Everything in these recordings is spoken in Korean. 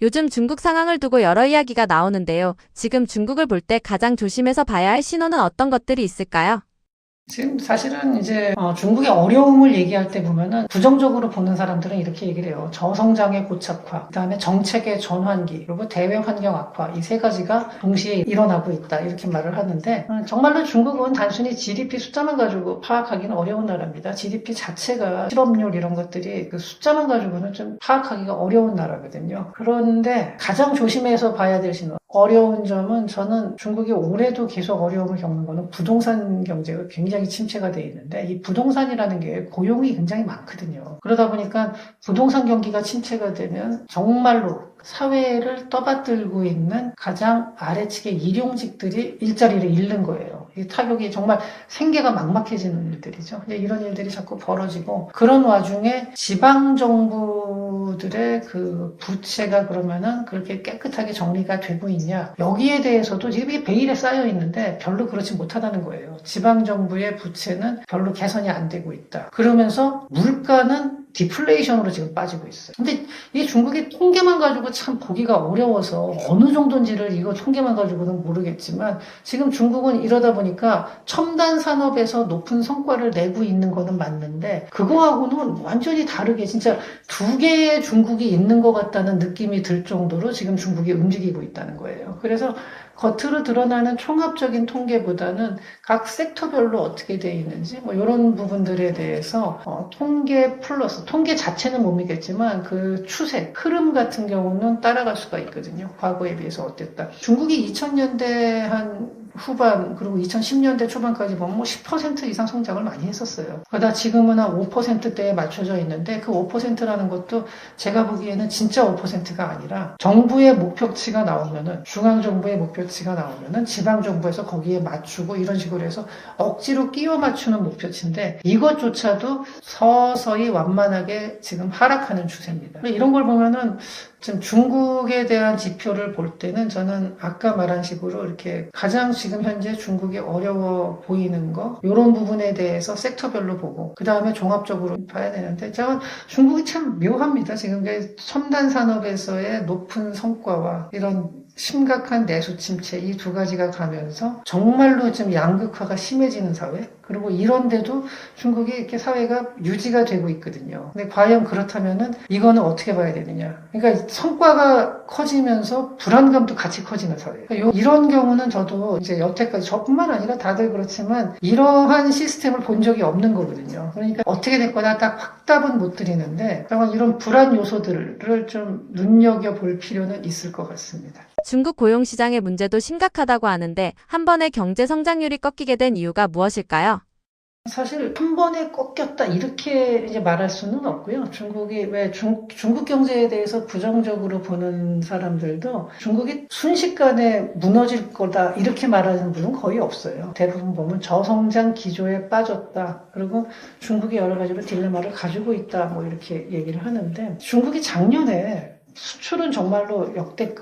요즘 중국 상황을 두고 여러 이야기가 나오는데요. 지금 중국을 볼 때 가장 조심해서 봐야 할 신호는 어떤 것들이 있을까요? 지금 사실은 이제 중국의 어려움을 얘기할 때 보면은 부정적으로 보는 사람들은 이렇게 얘기를 해요. 저성장의 고착화, 그다음에 정책의 전환기, 그리고 대외 환경 악화, 이 세 가지가 동시에 일어나고 있다 이렇게 말을 하는데 정말로 중국은 단순히 GDP 숫자만 가지고 파악하기는 어려운 나라입니다. GDP 자체가 실업률 이런 것들이 그 숫자만 가지고는 좀 파악하기가 어려운 나라거든요. 그런데 가장 조심해서 봐야 될 신호, 어려운 점은 저는 중국이 올해도 계속 어려움을 겪는 거는 부동산 경제가 굉장히 침체가 돼 있는데 이 부동산이라는 게 고용이 굉장히 많거든요. 그러다 보니까 부동산 경기가 침체가 되면 정말로 사회를 떠받들고 있는 가장 아래층의 일용직들이 일자리를 잃는 거예요. 이 타격이 정말 생계가 막막해지는 일들이죠. 근데 이런 일들이 자꾸 벌어지고 그런 와중에 지방정부들의 그 부채가 그러면은 그렇게 깨끗하게 정리가 되고 있냐. 여기에 대해서도 이게 베일에 쌓여 있는데 별로 그렇지 못하다는 거예요. 지방정부의 부채는 별로 개선이 안 되고 있다. 그러면서 물가는 디플레이션으로 지금 빠지고 있어요. 근데 이 중국이 통계만 가지고 참 보기가 어려워서 어느 정도인지를 이거 통계만 가지고는 모르겠지만 지금 중국은 이러다 보니까 첨단 산업에서 높은 성과를 내고 있는 거는 맞는데 그거하고는 완전히 다르게 진짜 두 개의 중국이 있는 것 같다는 느낌이 들 정도로 지금 중국이 움직이고 있다는 거예요. 그래서 겉으로 드러나는 총합적인 통계보다는 각 섹터별로 어떻게 돼 있는지 뭐 이런 부분들에 대해서 통계 플러스 통계 자체는 못 믿겠지만 그 추세, 흐름 같은 경우는 따라갈 수가 있거든요. 과거에 비해서 어땠다. 중국이 2000년대 한 후반 그리고 2010년대 초반까지 보면 뭐 10% 이상 성장을 많이 했었어요. 그러다 지금은 한 5%대에 맞춰져 있는데 그 5%라는 것도 제가 보기에는 진짜 5%가 아니라 정부의 목표치가 나오면은 중앙정부의 목표치가 나오면은 지방정부에서 거기에 맞추고 이런 식으로 해서 억지로 끼워 맞추는 목표치인데 이것조차도 서서히 완만하게 지금 하락하는 추세입니다. 이런 걸 보면은 지금 중국에 대한 지표를 볼 때는 저는 아까 말한 식으로 이렇게 가장 지금 현재 중국이 어려워 보이는 거 이런 부분에 대해서 섹터별로 보고 그 다음에 종합적으로 봐야 되는데 제가 중국이 참 묘합니다. 지금 첨단 산업에서의 높은 성과와 이런 심각한 내수 침체 이 두 가지가 가면서 정말로 지금 양극화가 심해지는 사회 그리고 이런데도 중국이 이렇게 사회가 유지가 되고 있거든요. 근데 과연 그렇다면은 이거는 어떻게 봐야 되느냐? 그러니까 성과가 커지면서 불안감도 같이 커지는 사회. 그러니까 이런 경우는 저도 이제 여태까지 저뿐만 아니라 다들 그렇지만 이러한 시스템을 본 적이 없는 거거든요. 그러니까 어떻게 될 거다 딱 확답은 못 드리는데 이런 불안 요소들을 좀 눈여겨볼 필요는 있을 것 같습니다. 중국 고용시장의 문제도 심각하다고 하는데 한 번에 경제 성장률이 꺾이게 된 이유가 무엇일까요? 사실 한 번에 꺾였다 이렇게 이제 말할 수는 없고요. 중국이 왜 중국 경제에 대해서 부정적으로 보는 사람들도 중국이 순식간에 무너질 거다 이렇게 말하는 분은 거의 없어요. 대부분 보면 저성장 기조에 빠졌다. 그리고 중국이 여러 가지로 딜레마를 가지고 있다. 뭐 이렇게 얘기를 하는데 중국이 작년에 수출은 정말로 역대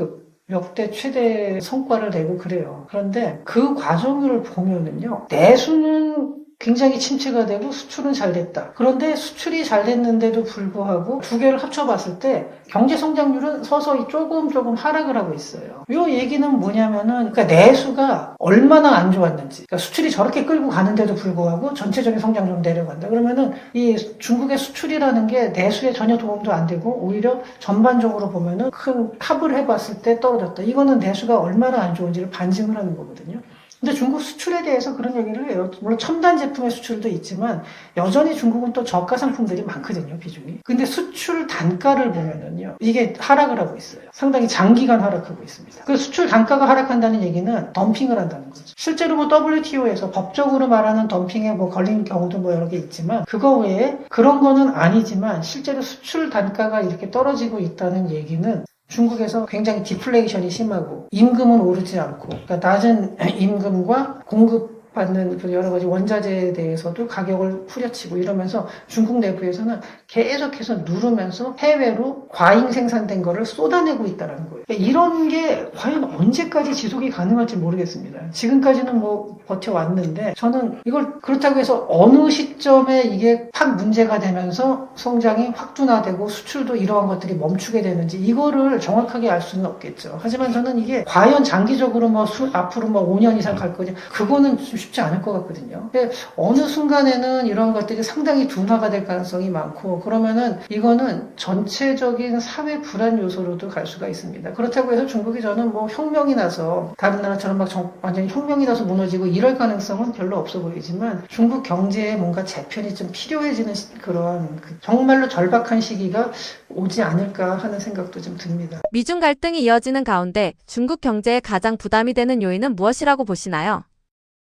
최대 성과를 내고 그래요. 그런데 그 과정을 보면은요, 내수는 굉장히 침체가 되고 수출은 잘 됐다. 그런데 수출이 잘 됐는데도 불구하고 두 개를 합쳐봤을 때 경제 성장률은 서서히 조금 하락을 하고 있어요. 이 얘기는 뭐냐면은 그러니까 내수가 얼마나 안 좋았는지, 그러니까 수출이 저렇게 끌고 가는데도 불구하고 전체적인 성장률은 내려간다. 그러면은 이 중국의 수출이라는 게 내수에 전혀 도움도 안 되고 오히려 전반적으로 보면은 큰 탑을 해봤을 때 떨어졌다. 이거는 내수가 얼마나 안 좋은지를 반증을 하는 거거든요. 근데 중국 수출에 대해서 그런 얘기를 해요. 물론 첨단 제품의 수출도 있지만 여전히 중국은 또 저가 상품들이 많거든요, 비중이. 근데 수출 단가를 보면은요, 이게 하락을 하고 있어요. 상당히 장기간 하락하고 있습니다. 그 수출 단가가 하락한다는 얘기는 덤핑을 한다는 거죠. 실제로 뭐 WTO에서 법적으로 말하는 덤핑에 뭐 걸린 경우도 뭐 여러 개 있지만 그거 외에 그런 거는 아니지만 실제로 수출 단가가 이렇게 떨어지고 있다는 얘기는 중국에서 굉장히 디플레이션이 심하고 임금은 오르지 않고 그러니까 낮은 임금과 공급받는 그 여러 가지 원자재에 대해서도 가격을 후려치고 이러면서 중국 내부에서는 계속해서 누르면서 해외로 과잉 생산된 거를 쏟아내고 있다는 거예요. 그러니까 이런 게 과연 언제까지 지속이 가능할지 모르겠습니다. 지금까지는 뭐 버텨왔는데 저는 이걸 그렇다고 해서 어느 시점에 이게 확 문제가 되면서 성장이 확 둔화되고 수출도 이러한 것들이 멈추게 되는지 이거를 정확하게 알 수는 없겠죠. 하지만 저는 이게 과연 장기적으로 앞으로 5년 이상 갈 거냐 그거는 쉽지 않을 것 같거든요. 근데 어느 순간에는 이런 것들이 상당히 둔화가 될 가능성이 많고 그러면은 이거는 전체적인 사회 불안 요소로도 갈 수가 있습니다. 그렇다고 해서 중국이 저는 혁명이 나서 다른 나라처럼 완전히 혁명이 나서 무너지고 이럴 가능성은 별로 없어 보이지만 중국 경제에 뭔가 재편이 좀 필요해지는 그런 정말로 절박한 시기가 오지 않을까 하는 생각도 좀 듭니다. 미중 갈등이 이어지는 가운데 중국 경제에 가장 부담이 되는 요인은 무엇이라고 보시나요?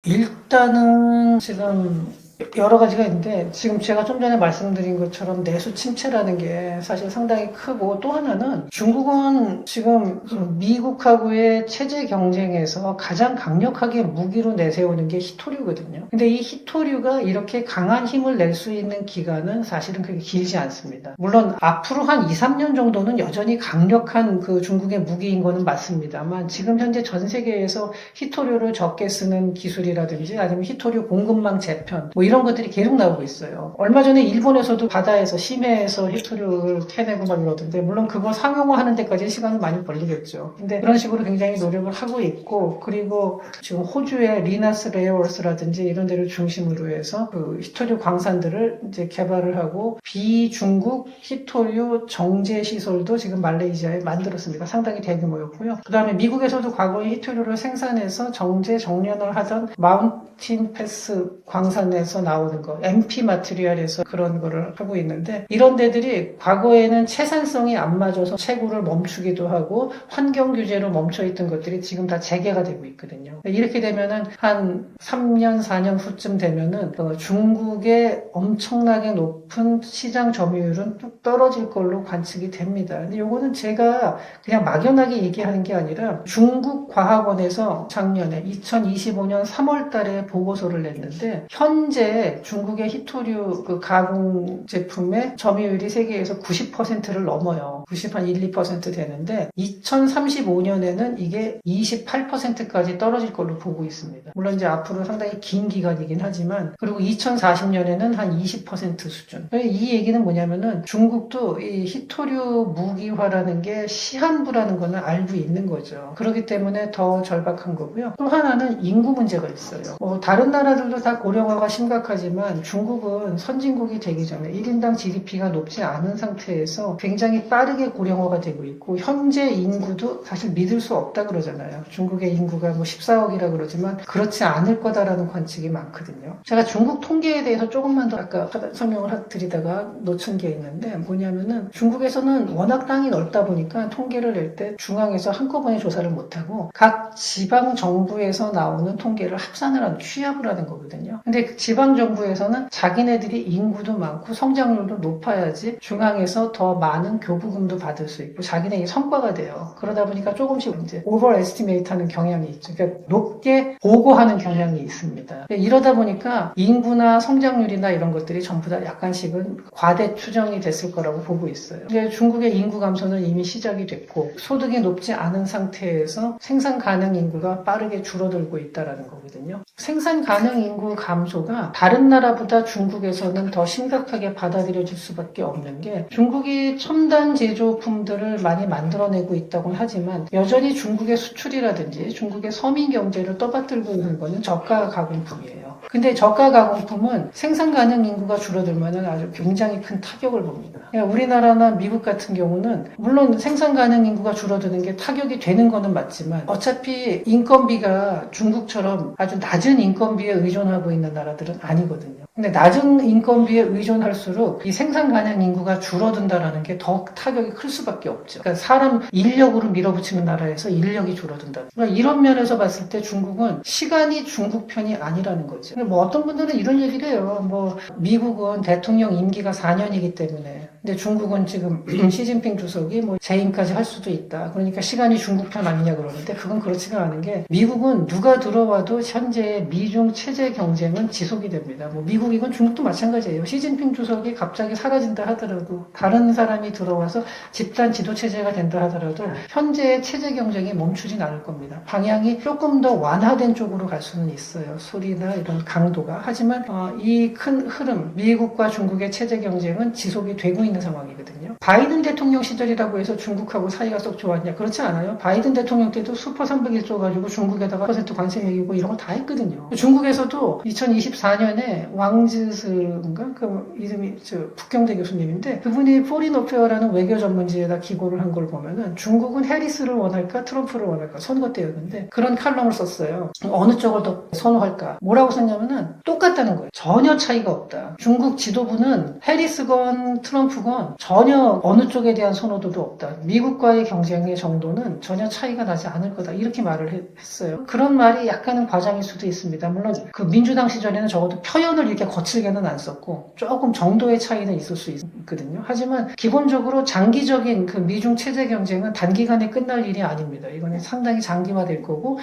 일단은 지금 여러 가지가 있는데 지금 제가 좀 전에 말씀드린 것처럼 내수 침체라는 게 사실 상당히 크고 또 하나는 중국은 지금 미국하고의 체제 경쟁에서 가장 강력하게 무기로 내세우는 게 히토류거든요. 근데 이 히토류가 이렇게 강한 힘을 낼 수 있는 기간은 사실은 그렇게 길지 않습니다. 물론 앞으로 한 2, 3년 정도는 여전히 강력한 그 중국의 무기인 거는 맞습니다만 지금 현재 전 세계에서 히토류를 적게 쓰는 기술이라든지 아니면 히토류 공급망 재편 이런 것들이 계속 나오고 있어요. 얼마 전에 일본에서도 바다에서 심해에서 히토류를 캐내고 막 이러던데 물론 그걸 상용화하는 데까지 시간이 많이 걸리겠죠. 근데 그런 식으로 굉장히 노력을 하고 있고 그리고 지금 호주의 리나스 레어어스라든지 이런 데를 중심으로 해서 그 히토류 광산들을 이제 개발을 하고 비중국 히토류 정제 시설도 지금 말레이시아에 만들었습니다. 상당히 대규모였고요. 그 다음에 미국에서도 과거에 히토류를 생산해서 정제 정련을 하던 마운틴 패스 광산에서 나오는 거, MP 마트리얼에서 그런 거를 하고 있는데 이런 데들이 과거에는 채산성이 안 맞아서 채굴을 멈추기도 하고 환경 규제로 멈춰있던 것들이 지금 다 재개가 되고 있거든요. 이렇게 되면은 한 3년, 4년 후쯤 되면은 중국의 엄청나게 높은 시장 점유율은 뚝 떨어질 걸로 관측이 됩니다. 근데 요거는 제가 그냥 막연하게 얘기하는 게 아니라 중국 과학원에서 작년에 2025년 3월 달에 보고서를 냈는데 현재 중국의 히토류 그 가공 제품의 점유율이 세계에서 90%를 넘어요. 90한 1, 2% 되는데 2035년에는 이게 28%까지 떨어질 걸로 보고 있습니다. 물론 이제 앞으로 상당히 긴 기간이긴 하지만 그리고 2040년에는 한 20% 수준. 이 얘기는 뭐냐면은 중국도 이 히토류 무기화라는 게 시한부라는 거는 알고 있는 거죠. 그렇기 때문에 더 절박한 거고요. 또 하나는 인구 문제가 있어요. 다른 나라들도 다 고령화가 심각하지만 중국은 선진국이 되기 전에 1인당 GDP가 높지 않은 상태에서 굉장히 빠르게 고령화가 되고 있고 현재 인구도 사실 믿을 수 없다 그러잖아요. 중국의 인구가 14억이라 그러지만 그렇지 않을 거다라는 관측이 많거든요. 제가 중국 통계에 대해서 조금만 더 아까 설명을 드리다가 놓친 게 있는데 뭐냐면은 중국에서는 워낙 땅이 넓다 보니까 통계를 낼 때 중앙에서 한꺼번에 조사를 못하고 각 지방 정부에서 나오는 통계를 합산을 하는 취합을 하는 거거든요. 근데 그 지방 정부에서는 자기네들이 인구도 많고 성장률도 높아야지 중앙에서 더 많은 교부금도 받을 수 있고 자기네의 성과가 돼요. 그러다 보니까 조금씩 이제 오버 에스티메이트 하는 경향이 있죠. 그러니까 높게 보고하는 경향이 있습니다. 이러다 보니까 인구나 성장률이나 이런 것들이 전부 다 약간씩은 과대 추정이 됐을 거라고 보고 있어요. 근데 중국의 인구 감소는 이미 시작이 됐고 소득이 높지 않은 상태에서 생산 가능 인구가 빠르게 줄어들고 있다는 거거든요. 생산 가능 인구 감소가 다른 나라보다 중국에서는 더 심각하게 받아들여질 수밖에 없는 게 중국이 첨단 제조품들을 많이 만들어내고 있다고 하지만 여전히 중국의 수출이라든지 중국의 서민 경제를 떠받들고 있는 거는 저가 가공품이에요. 근데 저가 가공품은 생산 가능 인구가 줄어들면 아주 굉장히 큰 타격을 봅니다. 우리나라나 미국 같은 경우는 물론 생산 가능 인구가 줄어드는 게 타격이 되는 거는 맞지만 어차피 인건비가 중국처럼 아주 낮은 인건비에 의존하고 있는 나라들은 아니거든요. 근데 낮은 인건비에 의존할수록 이 생산 가능 인구가 줄어든다라는 게 더 타격이 클 수밖에 없죠. 그러니까 사람 인력으로 밀어붙이는 나라에서 인력이 줄어든다. 그러니까 이런 면에서 봤을 때 중국은 시간이 중국 편이 아니라는 거죠. 어떤 분들은 이런 얘기를 해요. 미국은 대통령 임기가 4년이기 때문에 근데 중국은 지금 시진핑 주석이 뭐 재임까지 할 수도 있다. 그러니까 시간이 중국 편 아니냐 그러는데 그건 그렇지가 않은 게 미국은 누가 들어와도 현재 미중 체제 경쟁은 지속이 됩니다. 뭐 미국이건 중국도 마찬가지예요. 시진핑 주석이 갑자기 사라진다 하더라도 다른 사람이 들어와서 집단 지도 체제가 된다 하더라도 현재의 체제 경쟁이 멈추진 않을 겁니다. 방향이 조금 더 완화된 쪽으로 갈 수는 있어요. 소리나 이런 강도가. 하지만 이 큰 흐름, 미국과 중국의 체제 경쟁은 지속이 되고 있는 상황이거든요. 바이든 대통령 시절이라고 해서 중국하고 사이가 썩 좋았냐? 그렇지 않아요. 바이든 대통령 때도 슈퍼 301조 가지고 중국에다가 퍼센트 관세 매기고 이런 거 다 했거든요. 중국에서도 2024년에 왕즈스인가? 그 이름이 북경대 교수님인데 그분이 포린 어페어라는 외교 전문지에다 기고를 한 걸 보면은 중국은 해리스를 원할까 트럼프를 원할까 선거 때였는데 그런 칼럼을 썼어요. 어느 쪽을 더 선호할까? 뭐라고 썼냐면은 똑같다는 거예요. 전혀 차이가 없다. 중국 지도부는 해리스건 트럼프건 전혀 어느 쪽에 대한 선호도도 없다. 미국과의 경쟁의 정도는 전혀 차이가 나지 않을 거다. 이렇게 말을 했어요. 그런 말이 약간은 과장일 수도 있습니다. 물론 그 민주당 시절에는 적어도 표현을 이렇게 거칠게는 안 썼고 조금 정도의 차이는 있을 수 있거든요. 하지만 기본적으로 장기적인 그 미중 체제 경쟁은 단기간에 끝날 일이 아닙니다. 이거는 상당히 장기화될 거고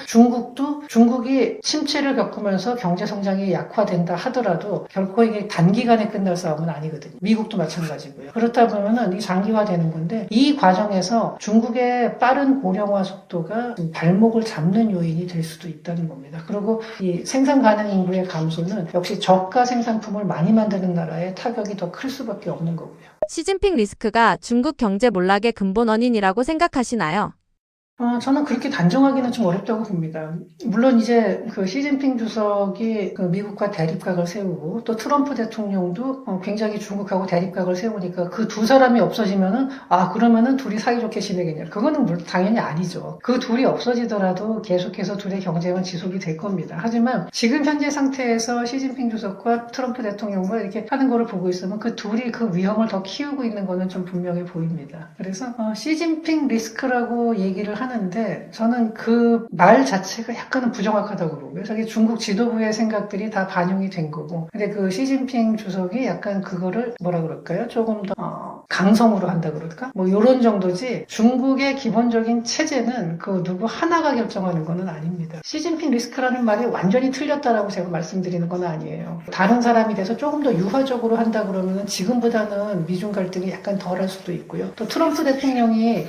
중국이 침체를 겪으면서 경제 성장이 약화된다 하더라도 결코 이게 단기간에 끝날 싸움은 아니거든요. 미국도 마찬가지고요. 그렇다 보면은 이 장기화되는 건데 이 과정에서 중국의 빠른 고령화 속도가 발목을 잡는 요인이 될 수도 있다는 겁니다. 그리고 이 생산 가능 인구의 감소는 역시 저가 생산품을 많이 만드는 나라에 타격이 더 클 수밖에 없는 거고요. 시진핑 리스크가 중국 경제 몰락의 근본 원인이라고 생각하시나요? 저는 그렇게 단정하기는 좀 어렵다고 봅니다. 물론 이제 그 시진핑 주석이 그 미국과 대립각을 세우고 또 트럼프 대통령도 굉장히 중국하고 대립각을 세우니까 그 두 사람이 없어지면은 그러면은 둘이 사이좋게 지내겠냐. 그거는 당연히 아니죠. 그 둘이 없어지더라도 계속해서 둘의 경쟁은 지속이 될 겁니다. 하지만 지금 현재 상태에서 시진핑 주석과 트럼프 대통령과 이렇게 하는 거를 보고 있으면 그 둘이 그 위험을 더 키우고 있는 거는 좀 분명해 보입니다. 그래서 시진핑 리스크라고 얘기를 하는데 저는 그 말 자체가 약간은 부정확하다고 보고요. 저기 중국 지도부의 생각들이 다 반영이 된 거고. 근데 그 시진핑 주석이 약간 그거를 뭐라 그럴까요? 조금 더 강성으로 한다 그럴까? 뭐 이런 정도지 중국의 기본적인 체제는 그 누구 하나가 결정하는 거는 아닙니다. 시진핑 리스크라는 말이 완전히 틀렸다라고 제가 말씀드리는 건 아니에요. 다른 사람이 돼서 조금 더 유화적으로 한다 그러면 지금보다는 미중 갈등이 약간 덜할 수도 있고요. 또 트럼프 대통령이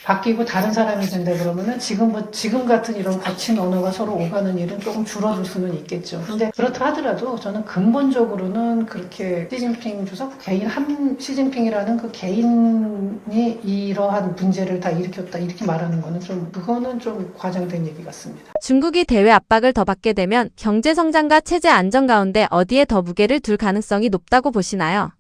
바뀌고 다른 사람이 된다 그러면은 지금 같은 이런 거친 언어가 서로 오가는 일은 조금 줄어들 수는 있겠죠. 근데 그렇다 하더라도 저는 근본적으로는 그렇게 시진핑 주석 시진핑이라는 그 개인이 이러한 문제를 다 일으켰다 이렇게 말하는 거는 그거는 좀 과장된 얘기 같습니다. 중국이 대외 압박을 더 받게 되면 경제 성장과 체제 안정 가운데 어디에 더 무게를 둘 가능성이 높다고 보시나요?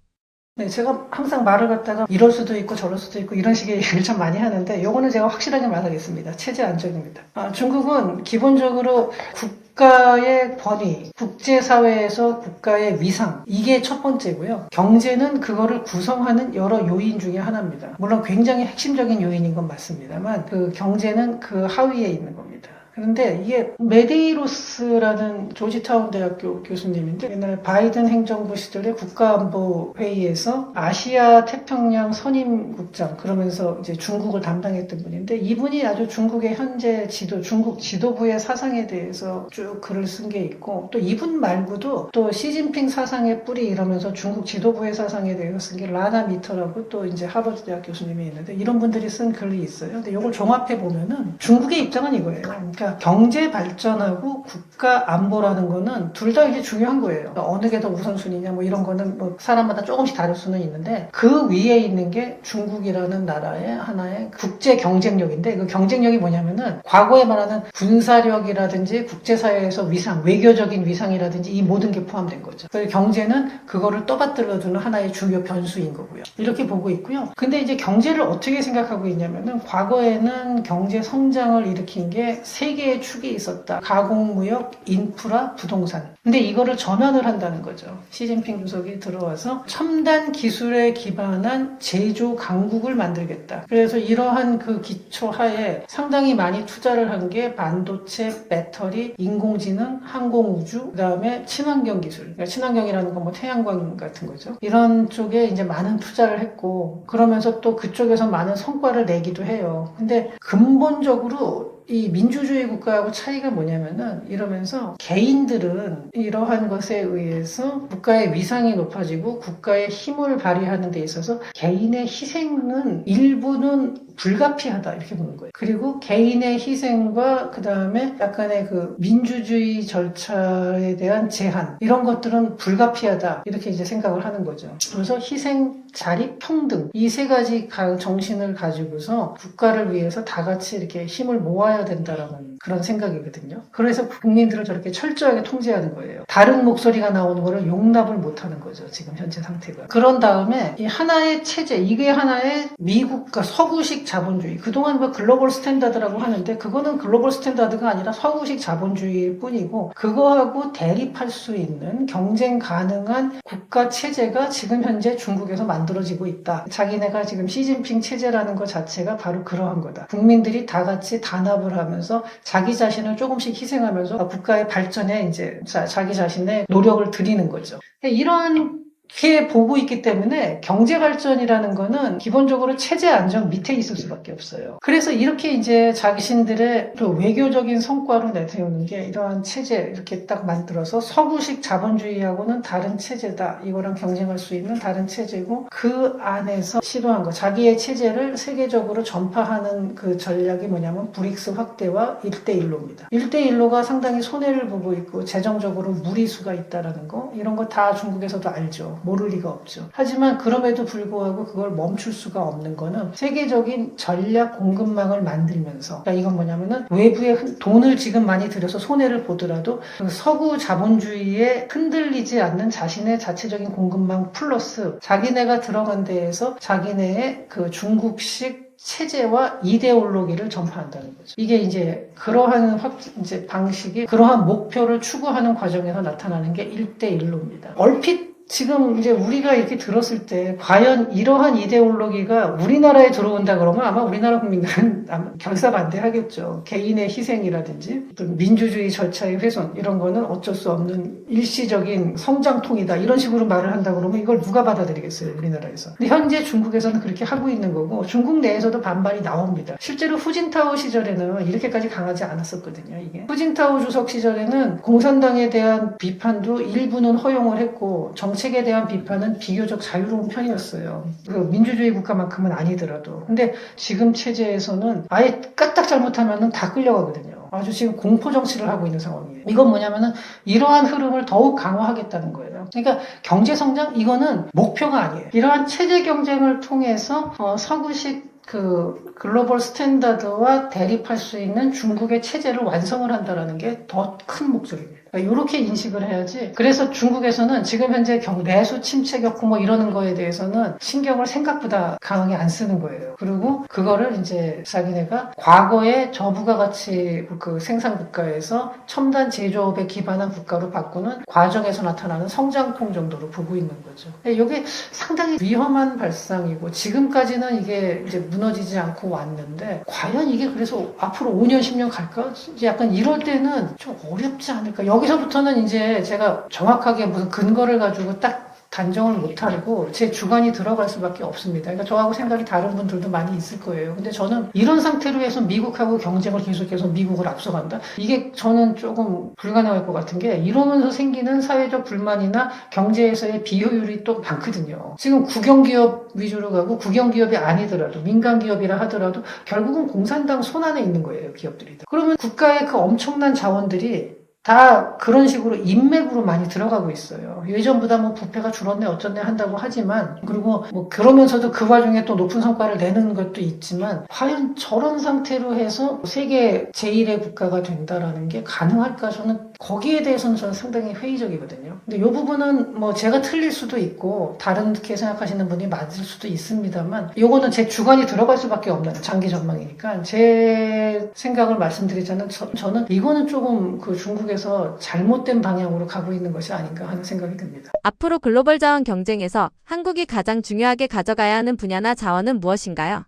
네, 제가 항상 말을 갖다가 이럴 수도 있고 저럴 수도 있고 이런 식의 얘기를 참 많이 하는데 요거는 제가 확실하게 말하겠습니다. 체제 안정입니다. 중국은 기본적으로 국가의 권위, 국제사회에서 국가의 위상 이게 첫 번째고요. 경제는 그거를 구성하는 여러 요인 중에 하나입니다. 물론 굉장히 핵심적인 요인인 건 맞습니다만 그 경제는 그 하위에 있는 겁니다. 그런데 이게 메데이로스라는 조지타운 대학교 교수님인데 옛날 바이든 행정부 시절에 국가안보회의에서 아시아 태평양 선임국장 그러면서 이제 중국을 담당했던 분인데 이분이 아주 중국의 현재 중국 지도부의 사상에 대해서 쭉 글을 쓴 게 있고 또 이분 말고도 또 시진핑 사상의 뿌리 이러면서 중국 지도부의 사상에 대해서 쓴 게 라나 미터라고 또 이제 하버드 대학 교수님이 있는데 이런 분들이 쓴 글이 있어요. 근데 이걸 종합해 보면은 중국의 입장은 이거예요. 그러니까 경제 발전하고 국가 안보라는 거는 둘 다 이게 중요한 거예요. 어느 게 더 우선순위냐 뭐 이런 거는 뭐 사람마다 조금씩 다를 수는 있는데 그 위에 있는 게 중국이라는 나라의 하나의 국제 경쟁력인데 그 경쟁력이 뭐냐면은 과거에 말하는 군사력이라든지 국제사회에서 위상, 외교적인 위상이라든지 이 모든 게 포함된 거죠. 그래서 경제는 그거를 떠받들어주는 하나의 중요 변수인 거고요. 이렇게 보고 있고요. 근데 이제 경제를 어떻게 생각하고 있냐면은 과거에는 경제 성장을 일으킨 게 세계 개의 축이 있었다. 가공무역, 인프라, 부동산. 근데 이거를 전환을 한다는 거죠. 시진핑 주석이 들어와서 첨단 기술에 기반한 제조 강국을 만들겠다. 그래서 이러한 그 기초 하에 상당히 많이 투자를 한 게 반도체, 배터리, 인공지능, 항공우주, 그다음에 친환경 기술. 그러니까 친환경이라는 건 뭐 태양광 같은 거죠. 이런 쪽에 이제 많은 투자를 했고, 그러면서 또 그쪽에서 많은 성과를 내기도 해요. 근데 근본적으로 이 민주주의 국가하고 차이가 뭐냐면은 이러면서 개인들은 이러한 것에 의해서 국가의 위상이 높아지고 국가의 힘을 발휘하는 데 있어서 개인의 희생은 일부는 불가피하다 이렇게 보는 거예요. 그리고 개인의 희생과 그 다음에 약간의 그 민주주의 절차에 대한 제한 이런 것들은 불가피하다 이렇게 이제 생각을 하는 거죠. 그래서 희생, 자립, 평등 이 세 가지 정신을 가지고서 국가를 위해서 다 같이 이렇게 힘을 모아야 된다라는 그런 생각이거든요. 그래서 국민들을 저렇게 철저하게 통제하는 거예요. 다른 목소리가 나오는 거를 용납을 못하는 거죠. 지금 현재 상태가. 그런 다음에 이 하나의 체제 이게 하나의 미국과 서구식 자본주의. 그동안 뭐 글로벌 스탠다드라고 하는데 그거는 글로벌 스탠다드가 아니라 서구식 자본주의일 뿐이고 그거하고 대립할 수 있는 경쟁 가능한 국가 체제가 지금 현재 중국에서 만들어지고 있다. 자기네가 지금 시진핑 체제라는 것 자체가 바로 그러한 거다. 국민들이 다 같이 단합을 하면서 자기 자신을 조금씩 희생하면서 국가의 발전에 이제 자기 자신의 노력을 들이는 거죠. 이러한 이렇게 보고 있기 때문에 경제 발전이라는 거는 기본적으로 체제 안정 밑에 있을 수밖에 없어요. 그래서 이렇게 이제 자신들의 그 외교적인 성과로 내세우는 게 이러한 체제 이렇게 딱 만들어서 서구식 자본주의하고는 다른 체제다. 이거랑 경쟁할 수 있는 다른 체제고 그 안에서 시도한 거. 자기의 체제를 세계적으로 전파하는 그 전략이 뭐냐면 브릭스 확대와 1대1로입니다. 1대1로가 상당히 손해를 보고 있고 재정적으로 무리수가 있다라는 거 이런 거 다 중국에서도 알죠. 모를 리가 없죠. 하지만 그럼에도 불구하고 그걸 멈출 수가 없는 거는 세계적인 전략 공급망을 만들면서 그러니까 이건 뭐냐면은 외부에 돈을 지금 많이 들여서 손해를 보더라도 그 서구 자본주의에 흔들리지 않는 자신의 자체적인 공급망 플러스 자기네가 들어간 데에서 자기네의 그 중국식 체제와 이데올로기를 전파한다는 거죠. 이게 이제 그러한 이제 방식이 그러한 목표를 추구하는 과정에서 나타나는 게 1대1로입니다. 얼핏 지금 이제 우리가 이렇게 들었을 때 과연 이러한 이데올로기가 우리나라에 들어온다 그러면 아마 우리나라 국민들은 결사반대하겠죠. 개인의 희생이라든지 어떤 민주주의 절차의 훼손 이런 거는 어쩔 수 없는 일시적인 성장통이다 이런 식으로 말을 한다 그러면 이걸 누가 받아들이겠어요 우리나라에서. 근데 현재 중국에서는 그렇게 하고 있는 거고 중국 내에서도 반발이 나옵니다. 실제로 후진타오 시절에는 이렇게까지 강하지 않았었거든요. 이게 후진타오 주석 시절에는 공산당에 대한 비판도 일부는 허용을 했고 정책에 대한 비판은 비교적 자유로운 편이었어요. 민주주의 국가만큼은 아니더라도. 근데 지금 체제에서는 아예 까딱 잘못하면 다 끌려가거든요. 아주 지금 공포 정치를 하고 있는 상황이에요. 이건 뭐냐면은 이러한 흐름을 더욱 강화하겠다는 거예요. 그러니까 경제 성장 이거는 목표가 아니에요. 이러한 체제 경쟁을 통해서 서구식 그 글로벌 스탠다드와 대립할 수 있는 중국의 체제를 완성을 한다는 게 더 큰 목적입니다. 그러니까 이렇게 인식을 해야지. 그래서 중국에서는 지금 현재 내수 침체 겪고 뭐 이러는 거에 대해서는 신경을 생각보다 강하게 안 쓰는 거예요. 그리고 그거를 이제 자기네가 과거의 저부가 가치 그 생산 국가에서 첨단 제조업에 기반한 국가로 바꾸는 과정에서 나타나는 성장통 정도로 보고 있는 거죠. 이게 상당히 위험한 발상이고 지금까지는 이게 이제 무너지지 않고 왔는데 과연 이게 그래서 앞으로 5년, 10년 갈까? 이제 약간 이럴 때는 좀 어렵지 않을까? 여기서부터는 이제 제가 정확하게 무슨 근거를 가지고 딱 단정을 못하고 제 주관이 들어갈 수밖에 없습니다. 그러니까 저하고 생각이 다른 분들도 많이 있을 거예요. 근데 저는 이런 상태로 해서 미국하고 경쟁을 계속해서 미국을 앞서간다? 이게 저는 조금 불가능할 것 같은 게 이러면서 생기는 사회적 불만이나 경제에서의 비효율이 또 많거든요. 지금 국영기업 위주로 가고 국영기업이 아니더라도 민간기업이라 하더라도 결국은 공산당 손안에 있는 거예요. 기업들이. 그러면 국가의 그 엄청난 자원들이 다 그런 식으로 인맥으로 많이 들어가고 있어요. 예전보다 뭐 부패가 줄었네 어쩌네 한다고 하지만 그리고 뭐 그러면서도 그 와중에 또 높은 성과를 내는 것도 있지만 과연 저런 상태로 해서 세계 제1의 국가가 된다라는 게 가능할까 저는 거기에 대해서는 저는 상당히 회의적이거든요. 근데 이 부분은 뭐 제가 틀릴 수도 있고 다른게 생각하시는 분이 맞을 수도 있습니다만 이거는 제 주관이 들어갈 수밖에 없는 장기 전망이니까 제 생각을 말씀드리자면 저는 이거는 조금 그 중국에서 잘못된 방향으로 가고 있는 것이 아닌가 하는 생각이 듭니다. 앞으로 글로벌 자원 경쟁에서 한국이 가장 중요하게 가져가야 하는 분야나 자원은 무엇인가요?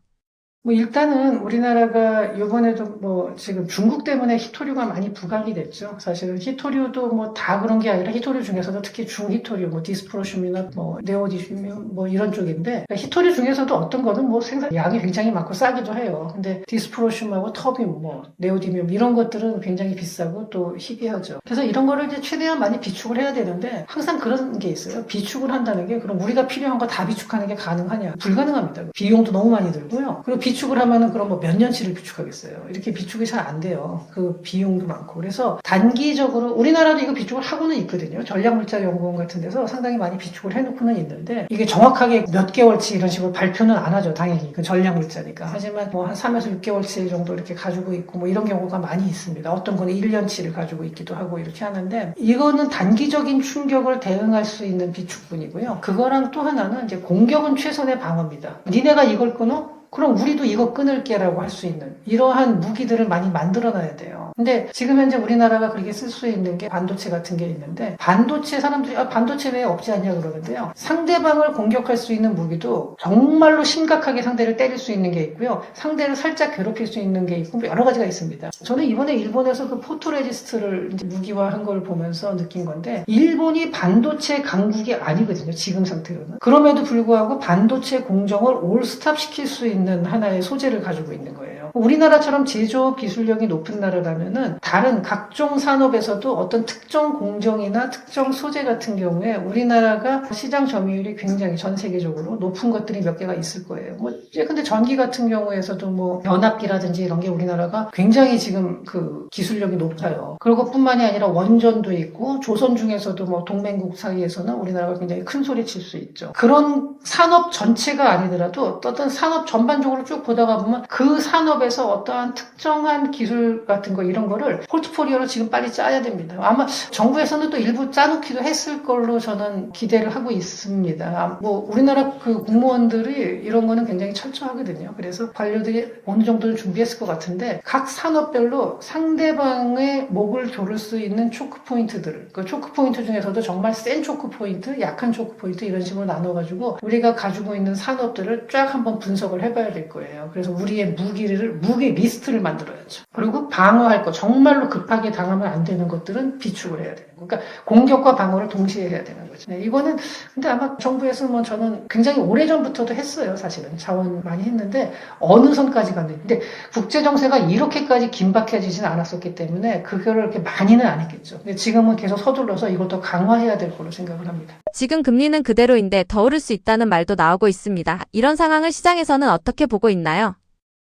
뭐 일단은 우리나라가 이번에도 뭐 지금 중국 때문에 희토류가 많이 부각이 됐죠. 사실은 희토류도 뭐 다 그런 게 아니라 희토류 중에서도 특히 중희토류, 뭐 디스프로슘이나 뭐 네오디슘 뭐 이런 쪽인데 희토류 중에서도 어떤 거는 뭐 생산 양이 굉장히 많고 싸기도 해요. 근데 디스프로슘하고 터뷴, 뭐 네오디뮴 이런 것들은 굉장히 비싸고 또 희귀하죠. 그래서 이런 거를 이제 최대한 많이 비축을 해야 되는데 항상 그런 게 있어요. 비축을 한다는 게 그럼 우리가 필요한 거 다 비축하는 게 가능하냐? 불가능합니다. 비용도 너무 많이 들고요. 그리고 비축을 하면은 그럼 뭐 몇 년치를 비축하겠어요. 이렇게 비축이 잘 안 돼요. 그 비용도 많고. 그래서 단기적으로 우리나라도 이거 비축을 하고는 있거든요. 전략물자연구원 같은 데서 상당히 많이 비축을 해놓고는 있는데 이게 정확하게 몇 개월치 이런 식으로 발표는 안 하죠. 당연히 그 전략물자니까. 하지만 뭐 한 3에서 6개월치 정도 이렇게 가지고 있고 뭐 이런 경우가 많이 있습니다. 어떤 거는 1년치를 가지고 있기도 하고 이렇게 하는데 이거는 단기적인 충격을 대응할 수 있는 비축분이고요. 그거랑 또 하나는 이제 공격은 최선의 방어입니다. 니네가 이걸 끊어? 그럼 우리도 이거 끊을게라고 할 수 있는 이러한 무기들을 많이 만들어놔야 돼요. 근데 지금 현재 우리나라가 그렇게 쓸 수 있는 게 반도체 같은 게 있는데 반도체 사람들이 반도체 왜 없지 않냐 그러는데요. 상대방을 공격할 수 있는 무기도 정말로 심각하게 상대를 때릴 수 있는 게 있고요. 상대를 살짝 괴롭힐 수 있는 게 있고 여러 가지가 있습니다. 저는 이번에 일본에서 그 포토레지스트를 무기화한 걸 보면서 느낀 건데 일본이 반도체 강국이 아니거든요. 지금 상태로는. 그럼에도 불구하고 반도체 공정을 올스탑 시킬 수 있는 하나의 소재를 가지고 있는 거예요. 우리나라처럼 제조업 기술력이 높은 나라라면은 다른 각종 산업에서도 어떤 특정 공정이나 특정 소재 같은 경우에 우리나라가 시장 점유율이 굉장히 전 세계적으로 높은 것들이 몇 개가 있을 거예요. 뭐 근데 전기 같은 경우에서도 뭐 변압기라든지 이런 게 우리나라가 굉장히 지금 그 기술력이 높아요. 그리고 뿐만이 아니라 원전도 있고 조선 중에서도 뭐 동맹국 사이에서는 우리나라가 굉장히 큰 소리 칠 수 있죠. 그런 산업 전체가 아니더라도 어떤 산업 전반적으로 쭉 보다가 보면 그 산업에서 어떠한 특정한 기술 같은 거 이런 거를 포트포리오로 지금 빨리 짜야 됩니다. 아마 정부에서는 또 일부 짜놓기도 했을 걸로 저는 기대를 하고 있습니다. 뭐 우리나라 그 공무원들이 이런 거는 굉장히 철저하거든요. 그래서 관료들이 어느 정도는 준비했을 것 같은데 각 산업별로 상대방의 목을 조를 수 있는 초크 포인트들을 그 초크 포인트 중에서도 정말 센 초크 포인트, 약한 초크 포인트 이런 식으로 나눠가지고 우리가 가지고 있는 산업들을 쫙 한번 분석을 해봐야 될 거예요. 그래서 우리의 무기 리스트를 만들어야죠. 그리고 방어할 거 정말로 급하게 당하면 안 되는 것들은 비축을 해야 돼요. 그러니까 공격과 방어를 동시에 해야 되는 거죠. 네, 이거는 근데 아마 정부에서 뭐 저는 굉장히 오래전부터도 했어요. 사실은 자원 많이 했는데 어느 선까지 갔는데 근데 국제 정세가 이렇게까지 긴박해지지는 않았었기 때문에 그거를 이렇게 많이는 안 했겠죠. 근데 지금은 계속 서둘러서 이걸 더 강화해야 될 거로 생각을 합니다. 지금 금리는 그대로인데 더 오를 수 있다는 말도 나오고 있습니다. 이런 상황을 시장에서는 어떻게 보고 있나요?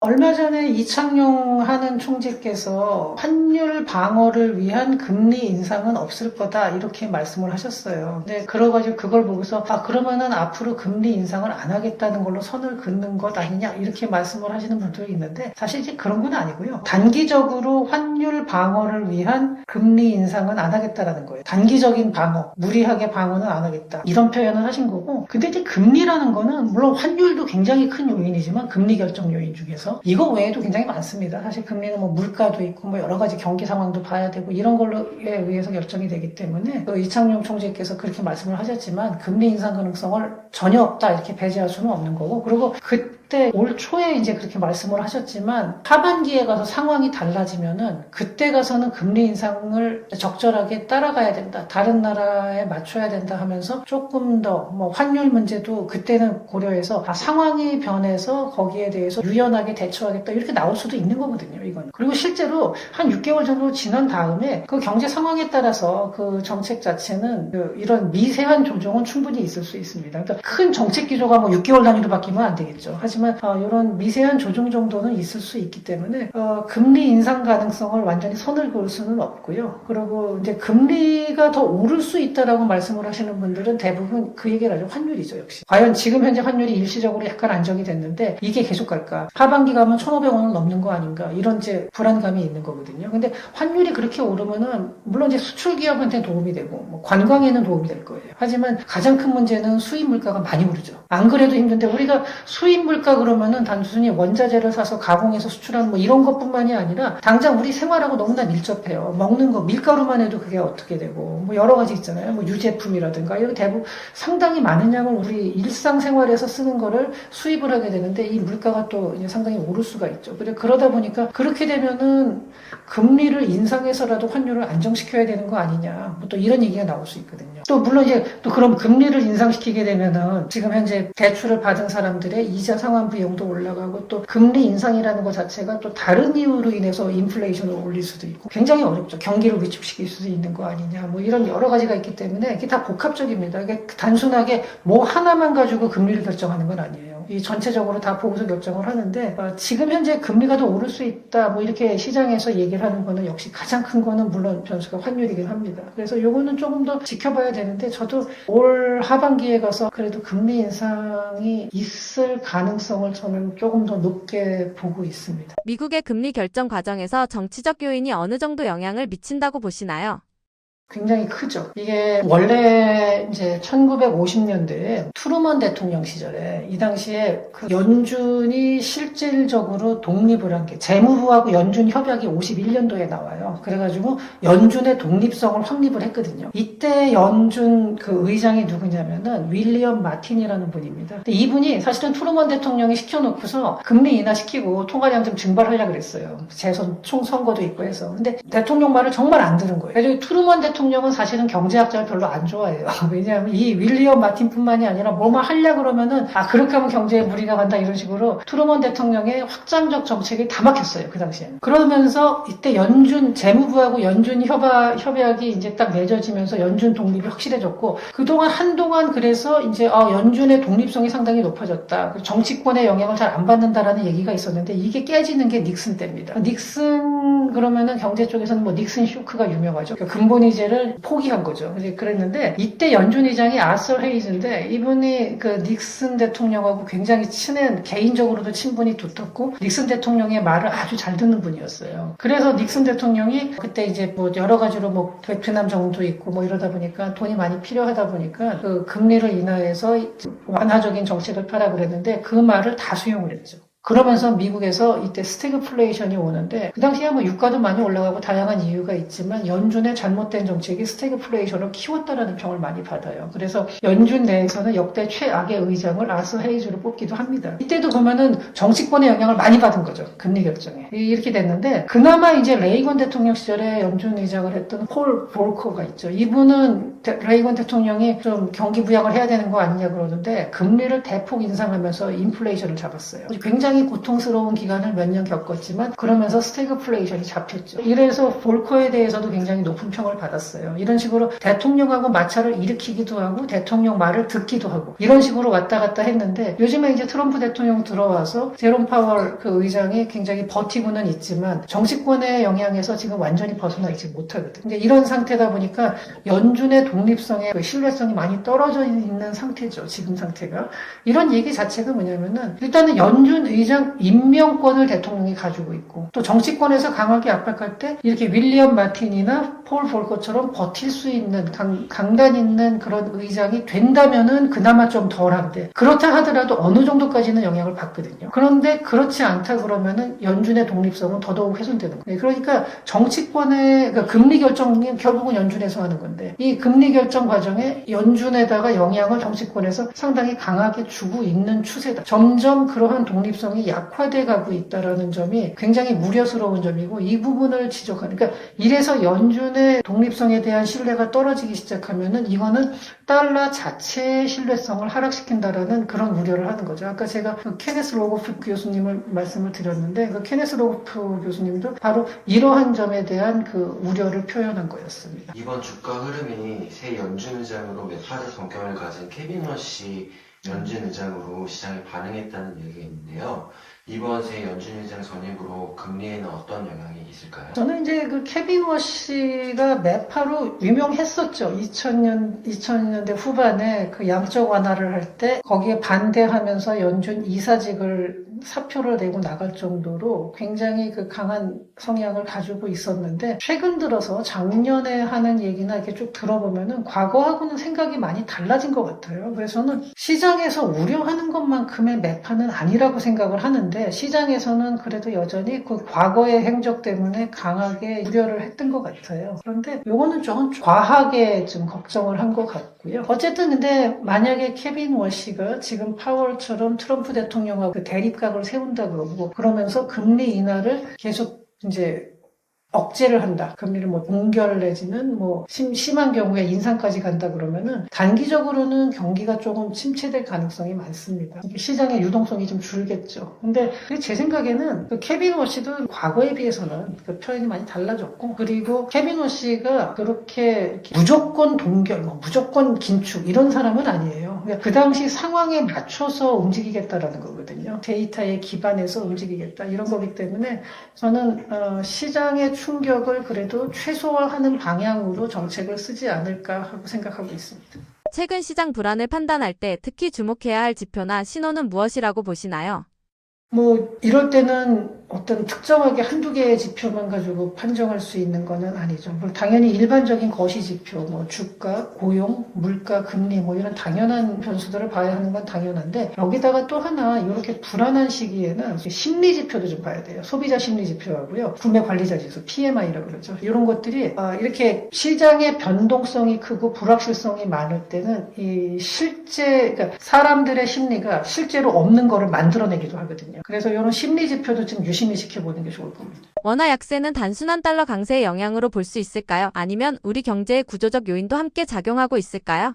얼마 전에 이창용 하는 총재께서 환율 방어를 위한 금리 인상은 없을 거다 이렇게 말씀을 하셨어요. 근데 그래가지고 그걸 보고서 그러면은 앞으로 금리 인상을 안 하겠다는 걸로 선을 긋는 것 아니냐 이렇게 말씀을 하시는 분들이 있는데 사실 이제 그런 건 아니고요. 단기적으로 환율 방어를 위한 금리 인상은 안 하겠다라는 거예요. 단기적인 방어, 무리하게 방어는 안 하겠다 이런 표현을 하신 거고 근데 이제 금리라는 거는 물론 환율도 굉장히 큰 요인이지만 금리 결정 요인 중에서 이거 외에도 굉장히 많습니다. 사실 금리는 뭐 물가도 있고 뭐 여러 가지 경기 상황도 봐야 되고 이런 걸로에 의해서 결정이 되기 때문에 또 이창용 총재께서 그렇게 말씀을 하셨지만 금리 인상 가능성을 전혀 없다 이렇게 배제할 수는 없는 거고 그리고 그때 올 초에 이제 그렇게 말씀을 하셨지만 하반기에 가서 상황이 달라지면은 그때 가서는 금리 인상을 적절하게 따라가야 된다. 다른 나라에 맞춰야 된다 하면서 조금 더 뭐 환율 문제도 그때는 고려해서 상황이 변해서 거기에 대해서 유연하게 대처하겠다 이렇게 나올 수도 있는 거거든요. 이건. 그리고 실제로 한 6개월 정도 지난 다음에 그 경제 상황에 따라서 그 정책 자체는 이런 미세한 조정은 충분히 있을 수 있습니다. 그러니까 큰 정책 기조가 뭐 6개월 단위로 바뀌면 안 되겠죠. 하지만 그렇지만 이런 미세한 조정 정도는 있을 수 있기 때문에 금리 인상 가능성을 완전히 손을 그을 수는 없고요. 그리고 이제 금리가 더 오를 수 있다라고 말씀을 하시는 분들은 대부분 그 얘기를 하죠. 환율이죠, 역시. 과연 지금 현재 환율이 일시적으로 약간 안정이 됐는데 이게 계속 갈까? 하반기 가면 1,500원을 넘는 거 아닌가? 이런 이제 불안감이 있는 거거든요. 근데 환율이 그렇게 오르면은 물론 이제 수출 기업한테 도움이 되고 뭐 관광에는 도움이 될 거예요. 하지만 가장 큰 문제는 수입 물가가 많이 오르죠. 안 그래도 힘든데 우리가 수입 물가 그러면은 단순히 원자재를 사서 가공해서 수출하는 뭐 이런 것뿐만이 아니라 당장 우리 생활하고 너무나 밀접해요. 먹는 거 밀가루만 해도 그게 어떻게 되고 뭐 여러 가지 있잖아요. 뭐 유제품이라든가 이런 대부분 상당히 많은 양을 우리 일상생활에서 쓰는 거를 수입을 하게 되는데 이 물가가 또 이제 상당히 오를 수가 있죠. 그러다 보니까 그렇게 되면은 금리를 인상해서라도 환율을 안정시켜야 되는 거 아니냐. 뭐 또 이런 얘기가 나올 수 있거든요. 또 물론 이제 또 그럼 금리를 인상시키게 되면은 지금 현재 대출을 받은 사람들의 이자 상환 비용도 올라가고 또 금리 인상이라는 것 자체가 또 다른 이유로 인해서 인플레이션을 올릴 수도 있고 굉장히 어렵죠. 경기를 위축시킬 수도 있는 거 아니냐. 뭐 이런 여러 가지가 있기 때문에 이게 다 복합적입니다. 이게 단순하게 뭐 하나만 가지고 금리를 결정하는 건 아니에요. 이 전체적으로 다 보고서 결정을 하는데 지금 현재 금리가 더 오를 수 있다 뭐 이렇게 시장에서 얘기를 하는 거는 역시 가장 큰 거는 물론 변수가 환율이긴 합니다. 그래서 요거는 조금 더 지켜봐야 되는데 저도 올 하반기에 가서 그래도 금리 인상이 있을 가능성을 저는 조금 더 높게 보고 있습니다. 미국의 금리 결정 과정에서 정치적 요인이 어느 정도 영향을 미친다고 보시나요? 굉장히 크죠. 이게 원래 이제 1950년대에 트루먼 대통령 시절에 이 당시에 그 연준이 실질적으로 독립을 한 게 재무부하고 연준 협약이 51년도에 나와요. 그래가지고 연준의 독립성을 확립을 했거든요. 이때 연준 그 의장이 누구냐면은 윌리엄 마틴이라는 분입니다. 근데 이분이 사실은 트루먼 대통령이 시켜놓고서 금리 인하시키고 통화량 좀 증발하려고 그랬어요. 재선 총선거도 있고 해서. 근데 대통령 말을 정말 안 들은 거예요. 그래서 트루먼 대통령은 사실은 경제학자를 별로 안 좋아해요. 왜냐하면 이 윌리엄 마틴뿐만이 아니라 뭐만 하려고 그러면은 그렇게 하면 경제에 무리가 간다 이런 식으로 트루먼 대통령의 확장적 정책이 다 막혔어요. 그 당시에는. 그러면서 이때 연준 재무부하고 연준 협약이 이제 딱 맺어지면서 연준 독립이 확실해졌고 그동안 한동안 그래서 이제 연준의 독립성이 상당히 높아졌다. 정치권의 영향을 잘 안 받는다라는 얘기가 있었는데 이게 깨지는 게 닉슨 때입니다. 닉슨 그러면은 경제 쪽에서는 뭐 닉슨 쇼크가 유명하죠. 그러니까 근본이제를 포기한 거죠. 그랬는데 이때 연준 의장이 아서 헤이즈인데 이분이 그 닉슨 대통령하고 굉장히 친한 개인적으로도 친분이 두텁고 닉슨 대통령의 말을 아주 잘 듣는 분이었어요. 그래서 닉슨 대통령이 그때 이제 뭐 여러 가지로 뭐 베트남 정도 있고 뭐 이러다 보니까 돈이 많이 필요하다 보니까 그 금리를 인하해서 완화적인 정책을 펴라 그랬는데 그 말을 다 수용을 했죠. 그러면서 미국에서 이때 스태그플레이션이 오는데 그 당시에 뭐 유가도 많이 올라가고 다양한 이유가 있지만 연준의 잘못된 정책이 스태그플레이션을 키웠다라는 평을 많이 받아요. 그래서 연준 내에서는 역대 최악의 의장을 아서 헤이즈로 뽑기도 합니다. 이때도 보면은 정치권의 영향을 많이 받은 거죠. 금리 결정에. 이렇게 됐는데 그나마 이제 레이건 대통령 시절에 연준 의장을 했던 폴 볼커가 있죠. 이분은 레이건 대통령이 좀 경기 부양을 해야 되는 거 아니냐 그러는데 금리를 대폭 인상하면서 인플레이션을 잡았어요. 굉장히 고통스러운 기간을 몇 년 겪었지만 그러면서 스태그플레이션이 잡혔죠. 이래서 볼커에 대해서도 굉장히 높은 평을 받았어요. 이런 식으로 대통령하고 마찰을 일으키기도 하고 대통령 말을 듣기도 하고 이런 식으로 왔다 갔다 했는데 요즘에 이제 트럼프 대통령 들어와서 제롬 파월 그 의장이 굉장히 버티고는 있지만 정치권의 영향에서 지금 완전히 벗어나 있지 못하거든요. 근데 이런 상태다 보니까 연준의 독립성의 그 신뢰성이 많이 떨어져 있는 상태죠. 지금 상태가. 이런 얘기 자체가 뭐냐면은 일단은 연준 의장 임명권을 대통령이 가지고 있고 또 정치권에서 강하게 압박할 때 이렇게 윌리엄 마틴이나 폴 볼커처럼 버틸 수 있는 강단 있는 그런 의장이 된다면은 그나마 좀 덜한데 그렇다 하더라도 어느 정도까지는 영향을 받거든요. 그런데 그렇지 않다 그러면은 연준의 독립성은 더더욱 훼손되는 거예요. 그러니까 정치권의 그러니까 금리 결정이 결국은 연준에서 하는 건데 이 금리 결정 과정에 연준에다가 영향을 정치권에서 상당히 강하게 주고 있는 추세다. 점점 그러한 독립성이 약화돼 가고 있다라는 점이 굉장히 우려스러운 점이고 이 부분을 지적하는 그러니까 이래서 연준의 독립성에 대한 신뢰가 떨어지기 시작하면은 이거는 달러 자체의 신뢰성을 하락시킨다라는 그런 우려를 하는 거죠. 아까 제가 그 케네스 로고프 교수님을 말씀을 드렸는데 그 케네스 로고프 교수님도 바로 이러한 점에 대한 그 우려를 표현한 거였습니다. 이번 주가 흐름이 새 연준 의장으로 메타드 성격을 가진 케빈 러시 연준 의장으로 시장이 반응했다는 얘기가 있는데요. 이번 새 연준 의장 선임으로 금리에는 어떤 영향이 있을까요? 저는 이제 그 케빈 워시가 매파로 유명했었죠. 2000년대 후반에 그 양적 완화를 할 때 거기에 반대하면서 연준 이사직을 사표를 내고 나갈 정도로 굉장히 그 강한 성향을 가지고 있었는데 최근 들어서 작년에 하는 얘기나 이렇게 쭉 들어보면은 과거하고는 생각이 많이 달라진 것 같아요. 그래서 저는 시장에서 우려하는 것만큼의 매파는 아니라고 생각을 하는데 시장에서는 그래도 여전히 그 과거의 행적 때문에 강하게 우려를 했던 것 같아요. 그런데 요거는 조금 과하게 좀 걱정을 한 것 같고요. 어쨌든 근데 만약에 케빈 워시가 지금 파월처럼 트럼프 대통령하고 그 대립각을 세운다 그러고 그러면서 금리 인하를 계속 이제 억제를 한다. 금리를 뭐 동결 내지는 뭐 심한 경우에 인상까지 간다 그러면은 단기적으로는 경기가 조금 침체될 가능성이 많습니다. 시장의 유동성이 좀 줄겠죠. 근데 제 생각에는 그 케빈 워시도 과거에 비해서는 그 표현이 많이 달라졌고 그리고 케빈 워시가 그렇게 무조건 동결, 뭐 무조건 긴축 이런 사람은 아니에요. 그러니까 그 당시 상황에 맞춰서 움직이겠다라는 거거든요. 데이터에 기반해서 움직이겠다 이런 거기 때문에 저는 시장의 충격을 그래도 최소화하는 방향으로 정책을 쓰지 않을까 하고 생각하고 있습니다. 최근 시장 불안을 판단할 때 특히 주목해야 할 지표나 신호는 무엇이라고 보시나요? 뭐 이럴 때는 어떤 특정하게 한두 개의 지표만 가지고 판정할 수 있는 거는 아니죠. 물론 당연히 일반적인 거시 지표, 뭐 주가, 고용, 물가, 금리 뭐 이런 당연한 변수들을 봐야 하는 건 당연한데 여기다가 또 하나 이렇게 불안한 시기에는 심리 지표도 좀 봐야 돼요. 소비자 심리 지표하고요. 구매 관리자 지수, PMI라고 그러죠. 이런 것들이 이렇게 시장의 변동성이 크고 불확실성이 많을 때는 이 그러니까 사람들의 심리가 실제로 없는 거를 만들어내기도 하거든요. 그래서 이런 심리 지표도 좀 유심히 지켜보는 게 좋을 겁니다. 원화 약세는 단순한 달러 강세의 영향으로 볼 수 있을까요? 아니면 우리 경제의 구조적 요인도 함께 작용하고 있을까요?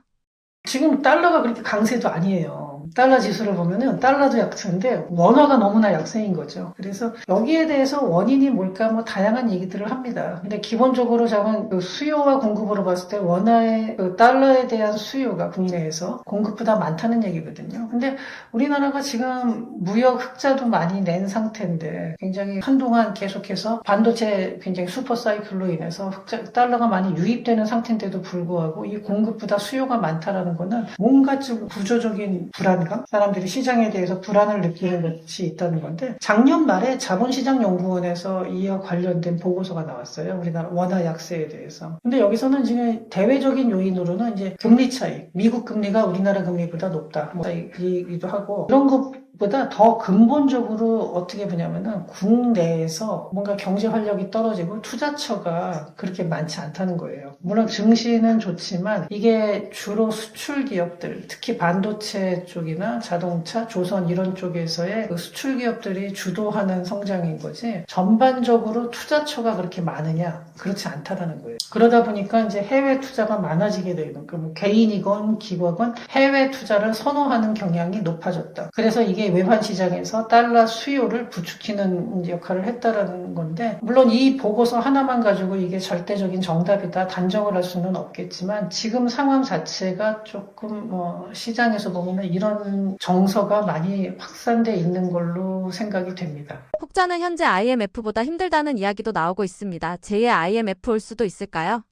지금 달러가 그렇게 강세도 아니에요. 달러 지수를 보면은 달러도 약세인데 원화가 너무나 약세인 거죠. 그래서 여기에 대해서 원인이 뭘까 뭐 다양한 얘기들을 합니다. 근데 기본적으로 저는 그 수요와 공급으로 봤을 때 원화의 그 달러에 대한 수요가 국내에서 공급보다 많다는 얘기거든요. 근데 우리나라가 지금 무역 흑자도 많이 낸 상태인데 굉장히 한동안 계속해서 반도체 굉장히 슈퍼 사이클로 인해서 달러가 많이 유입되는 상태인데도 불구하고 이 공급보다 수요가 많다라는 거는 뭔가 좀 구조적인 불안감? 사람들이 시장에 대해서 불안을 느끼는 것이 있다는 건데 작년 말에 자본시장연구원에서 이와 관련된 보고서가 나왔어요. 우리나라 원화 약세에 대해서. 근데 여기서는 지금 대외적인 요인으로는 이제 금리 차이, 미국 금리가 우리나라 금리보다 높다. 뭐 얘기도 하고 이런 것보다 더 근본적으로 어떻게 보냐면은 국내에서 뭔가 경제 활력이 떨어지고 투자처가 그렇게 많지 않다는 거예요. 물론 증시는 좋지만 이게 주로 수출 기업들, 특히 반도체 쪽이나 자동차, 조선 이런 쪽에서의 그 수출 기업들이 주도하는 성장인 거지 전반적으로 투자처가 그렇게 많으냐? 그렇지 않다라는 거예요. 그러다 보니까 이제 해외 투자가 많아지게 되는 그러니까 뭐 개인이건 기업은 해외 투자를 선호하는 경향이 높아졌다. 그래서 이게 외환 시장에서 달러 수요를 부추기는 역할을 했다라는 건데 물론 이 보고서 하나만 가지고 이게 절대적인 정답이다 단정을 할 수는 없겠지만 지금 상황 자체가 조금 시장에서 보면 이런 정서가 많이 확산돼 있는 걸로 생각이 됩니다. 혹자는 현재 IMF보다 힘들다는 이야기도 나오고 있습니다. 제2의 IMF 올 수도 있을까요?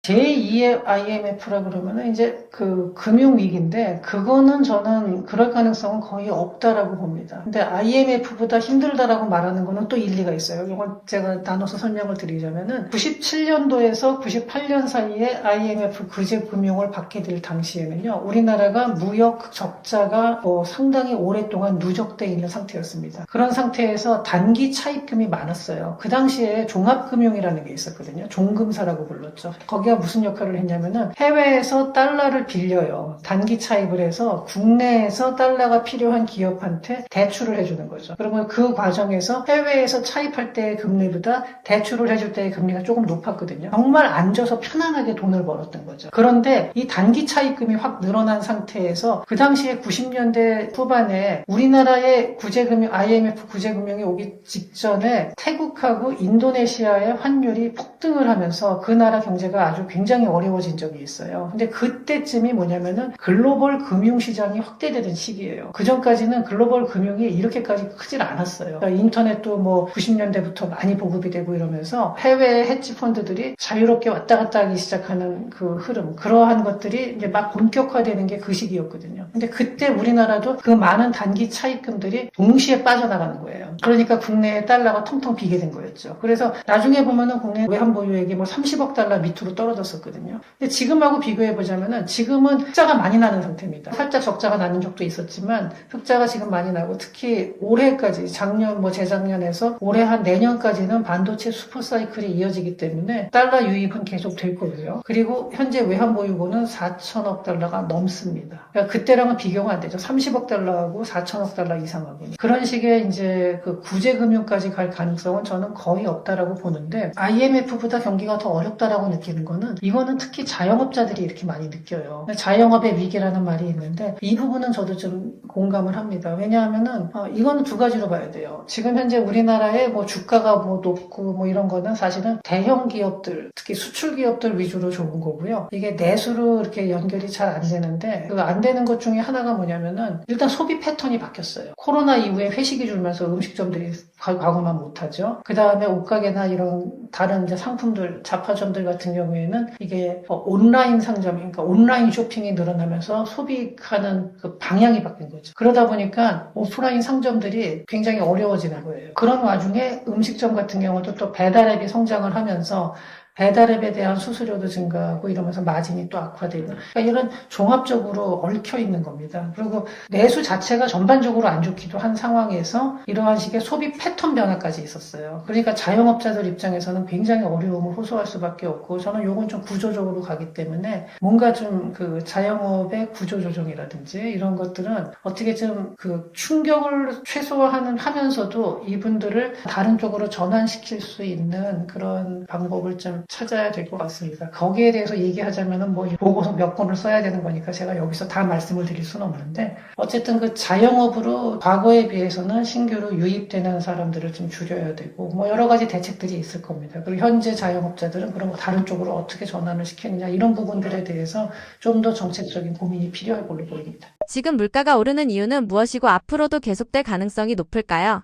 제2의 IMF라 그러면은 이제 그 금융위기인데 그거는 저는 그럴 가능성은 거의 없다라고 봅니다. 근데 IMF보다 힘들다라고 말하는 거는 또 일리가 있어요. 이건 제가 나눠서 설명을 드리자면은 97년도에서 98년 사이에 IMF 구제 금융을 받게 될 당시에는요. 우리나라가 무역 적자가 상당히 오랫동안 누적돼 있는 상태였습니다. 그런 상태에서 단기 차입금이 많았어요. 그 당시에 종합금융이라는 게 있었거든요. 종금사라고 불렀죠. 거기가 무슨 역할을 했냐면은 해외에서 달러를 빌려요. 단기 차입을 해서 국내에서 달러가 필요한 기업한테 대출을 해주는 거죠. 그러면 그 과정에서 해외에서 차입할 때의 금리보다 대출을 해줄 때의 금리가 조금 높았거든요. 정말 앉아서 편안하게 돈을 벌었던 거죠. 그런데 이 단기 차입금이 확 늘어난 상태에서 그 당시에 90년대 후반에 우리나라의 구제금융, IMF 구제금융이 오기 직전에 태국하고 인도네시아의 환율이 폭등을 하면서 그 나라 경제가 아주 아주 굉장히 어려워진 적이 있어요. 근데 그때쯤이 뭐냐면은 글로벌 금융시장이 확대되던 시기예요. 그 전까지는 글로벌 금융이 이렇게까지 크질 않았어요. 그러니까 인터넷도 뭐 90년대부터 많이 보급이 되고 이러면서 해외 헤지 펀드들이 자유롭게 왔다 갔다 하기 시작하는 그 흐름, 그러한 것들이 이제 막 본격화되는 게 그 시기였거든요. 근데 그때 우리나라도 그 많은 단기 차입금들이 동시에 빠져나가는 거예요. 그러니까 국내에 달러가 텅텅 비게 된 거였죠. 그래서 나중에 보면은 국내 외환 보유액이 뭐 30억 달러 밑으로 떨어졌었거든요. 근데 지금하고 비교해 보자면은 지금은 흑자가 많이 나는 상태입니다. 살짝 적자가 나는 적도 있었지만 흑자가 지금 많이 나고, 특히 올해까지 작년 뭐 재작년에서 올해 한 내년까지는 반도체 슈퍼 사이클이 이어지기 때문에 달러 유입은 계속 될 거고요. 그리고 현재 외환 보유고는 4천억 달러가 넘습니다. 그러니까 그때랑은 비교가 안 되죠. 30억 달러하고 4천억 달러 이상하고. 그런 식의 이제 그 구제금융까지 갈 가능성은 저는 거의 없다라고 보는데, IMF보다 경기가 더 어렵다라고 느끼는 거는, 이거는 특히 자영업자들이 이렇게 많이 느껴요. 자영업의 위기라는 말이 있는데 이 부분은 저도 좀 공감을 합니다. 왜냐하면은 이거는 두 가지로 봐야 돼요. 지금 현재 우리나라의 뭐 주가가 뭐 높고 뭐 이런 거는 사실은 대형 기업들, 특히 수출 기업들 위주로 좋은 거고요. 이게 내수로 이렇게 연결이 잘 안 되는데, 그 안 되는 것 중에 하나가 뭐냐면은 일단 소비 패턴이 바뀌었어요. 코로나 이후에 회식이 줄면서 음식점들이 가고만 못하죠. 그 다음에 옷가게나 이런 다른 이제 상품들, 잡화점들 같은 경우에는 이게 온라인 상점, 그러니까 온라인 쇼핑이 늘어나면서 소비하는 그 방향이 바뀐 거죠. 그러다 보니까 오프라인 상점들이 굉장히 어려워지는 거예요. 그런 와중에 음식점 같은 경우도 또 배달앱이 성장을 하면서 배달앱에 대한 수수료도 증가하고 이러면서 마진이 또 악화되고, 그러니까 이런 종합적으로 얽혀 있는 겁니다. 그리고 내수 자체가 전반적으로 안 좋기도 한 상황에서 이러한 식의 소비 패턴 변화까지 있었어요. 그러니까 자영업자들 입장에서는 굉장히 어려움을 호소할 수밖에 없고, 저는 요건 좀 구조적으로 가기 때문에 뭔가 좀 그 자영업의 구조조정이라든지 이런 것들은 어떻게 좀 그 충격을 최소화하면서도 이분들을 다른 쪽으로 전환시킬 수 있는 그런 방법을 좀 찾아야 될 것 같습니다. 거기에 대해서 얘기하자면은 뭐 보고서 몇 권을 써야 되는 거니까 제가 여기서 다 말씀을 드릴 수는 없는데, 어쨌든 그 자영업으로 과거에 비해서는 신규로 유입되는 사람들을 좀 줄여야 되고, 뭐 여러 가지 대책들이 있을 겁니다. 그리고 현재 자영업자들은 그럼 다른 쪽으로 어떻게 전환을 시키느냐, 이런 부분들에 대해서 좀 더 정책적인 고민이 필요할 걸로 보입니다. 지금 물가가 오르는 이유는 무엇이고 앞으로도 계속될 가능성이 높을까요?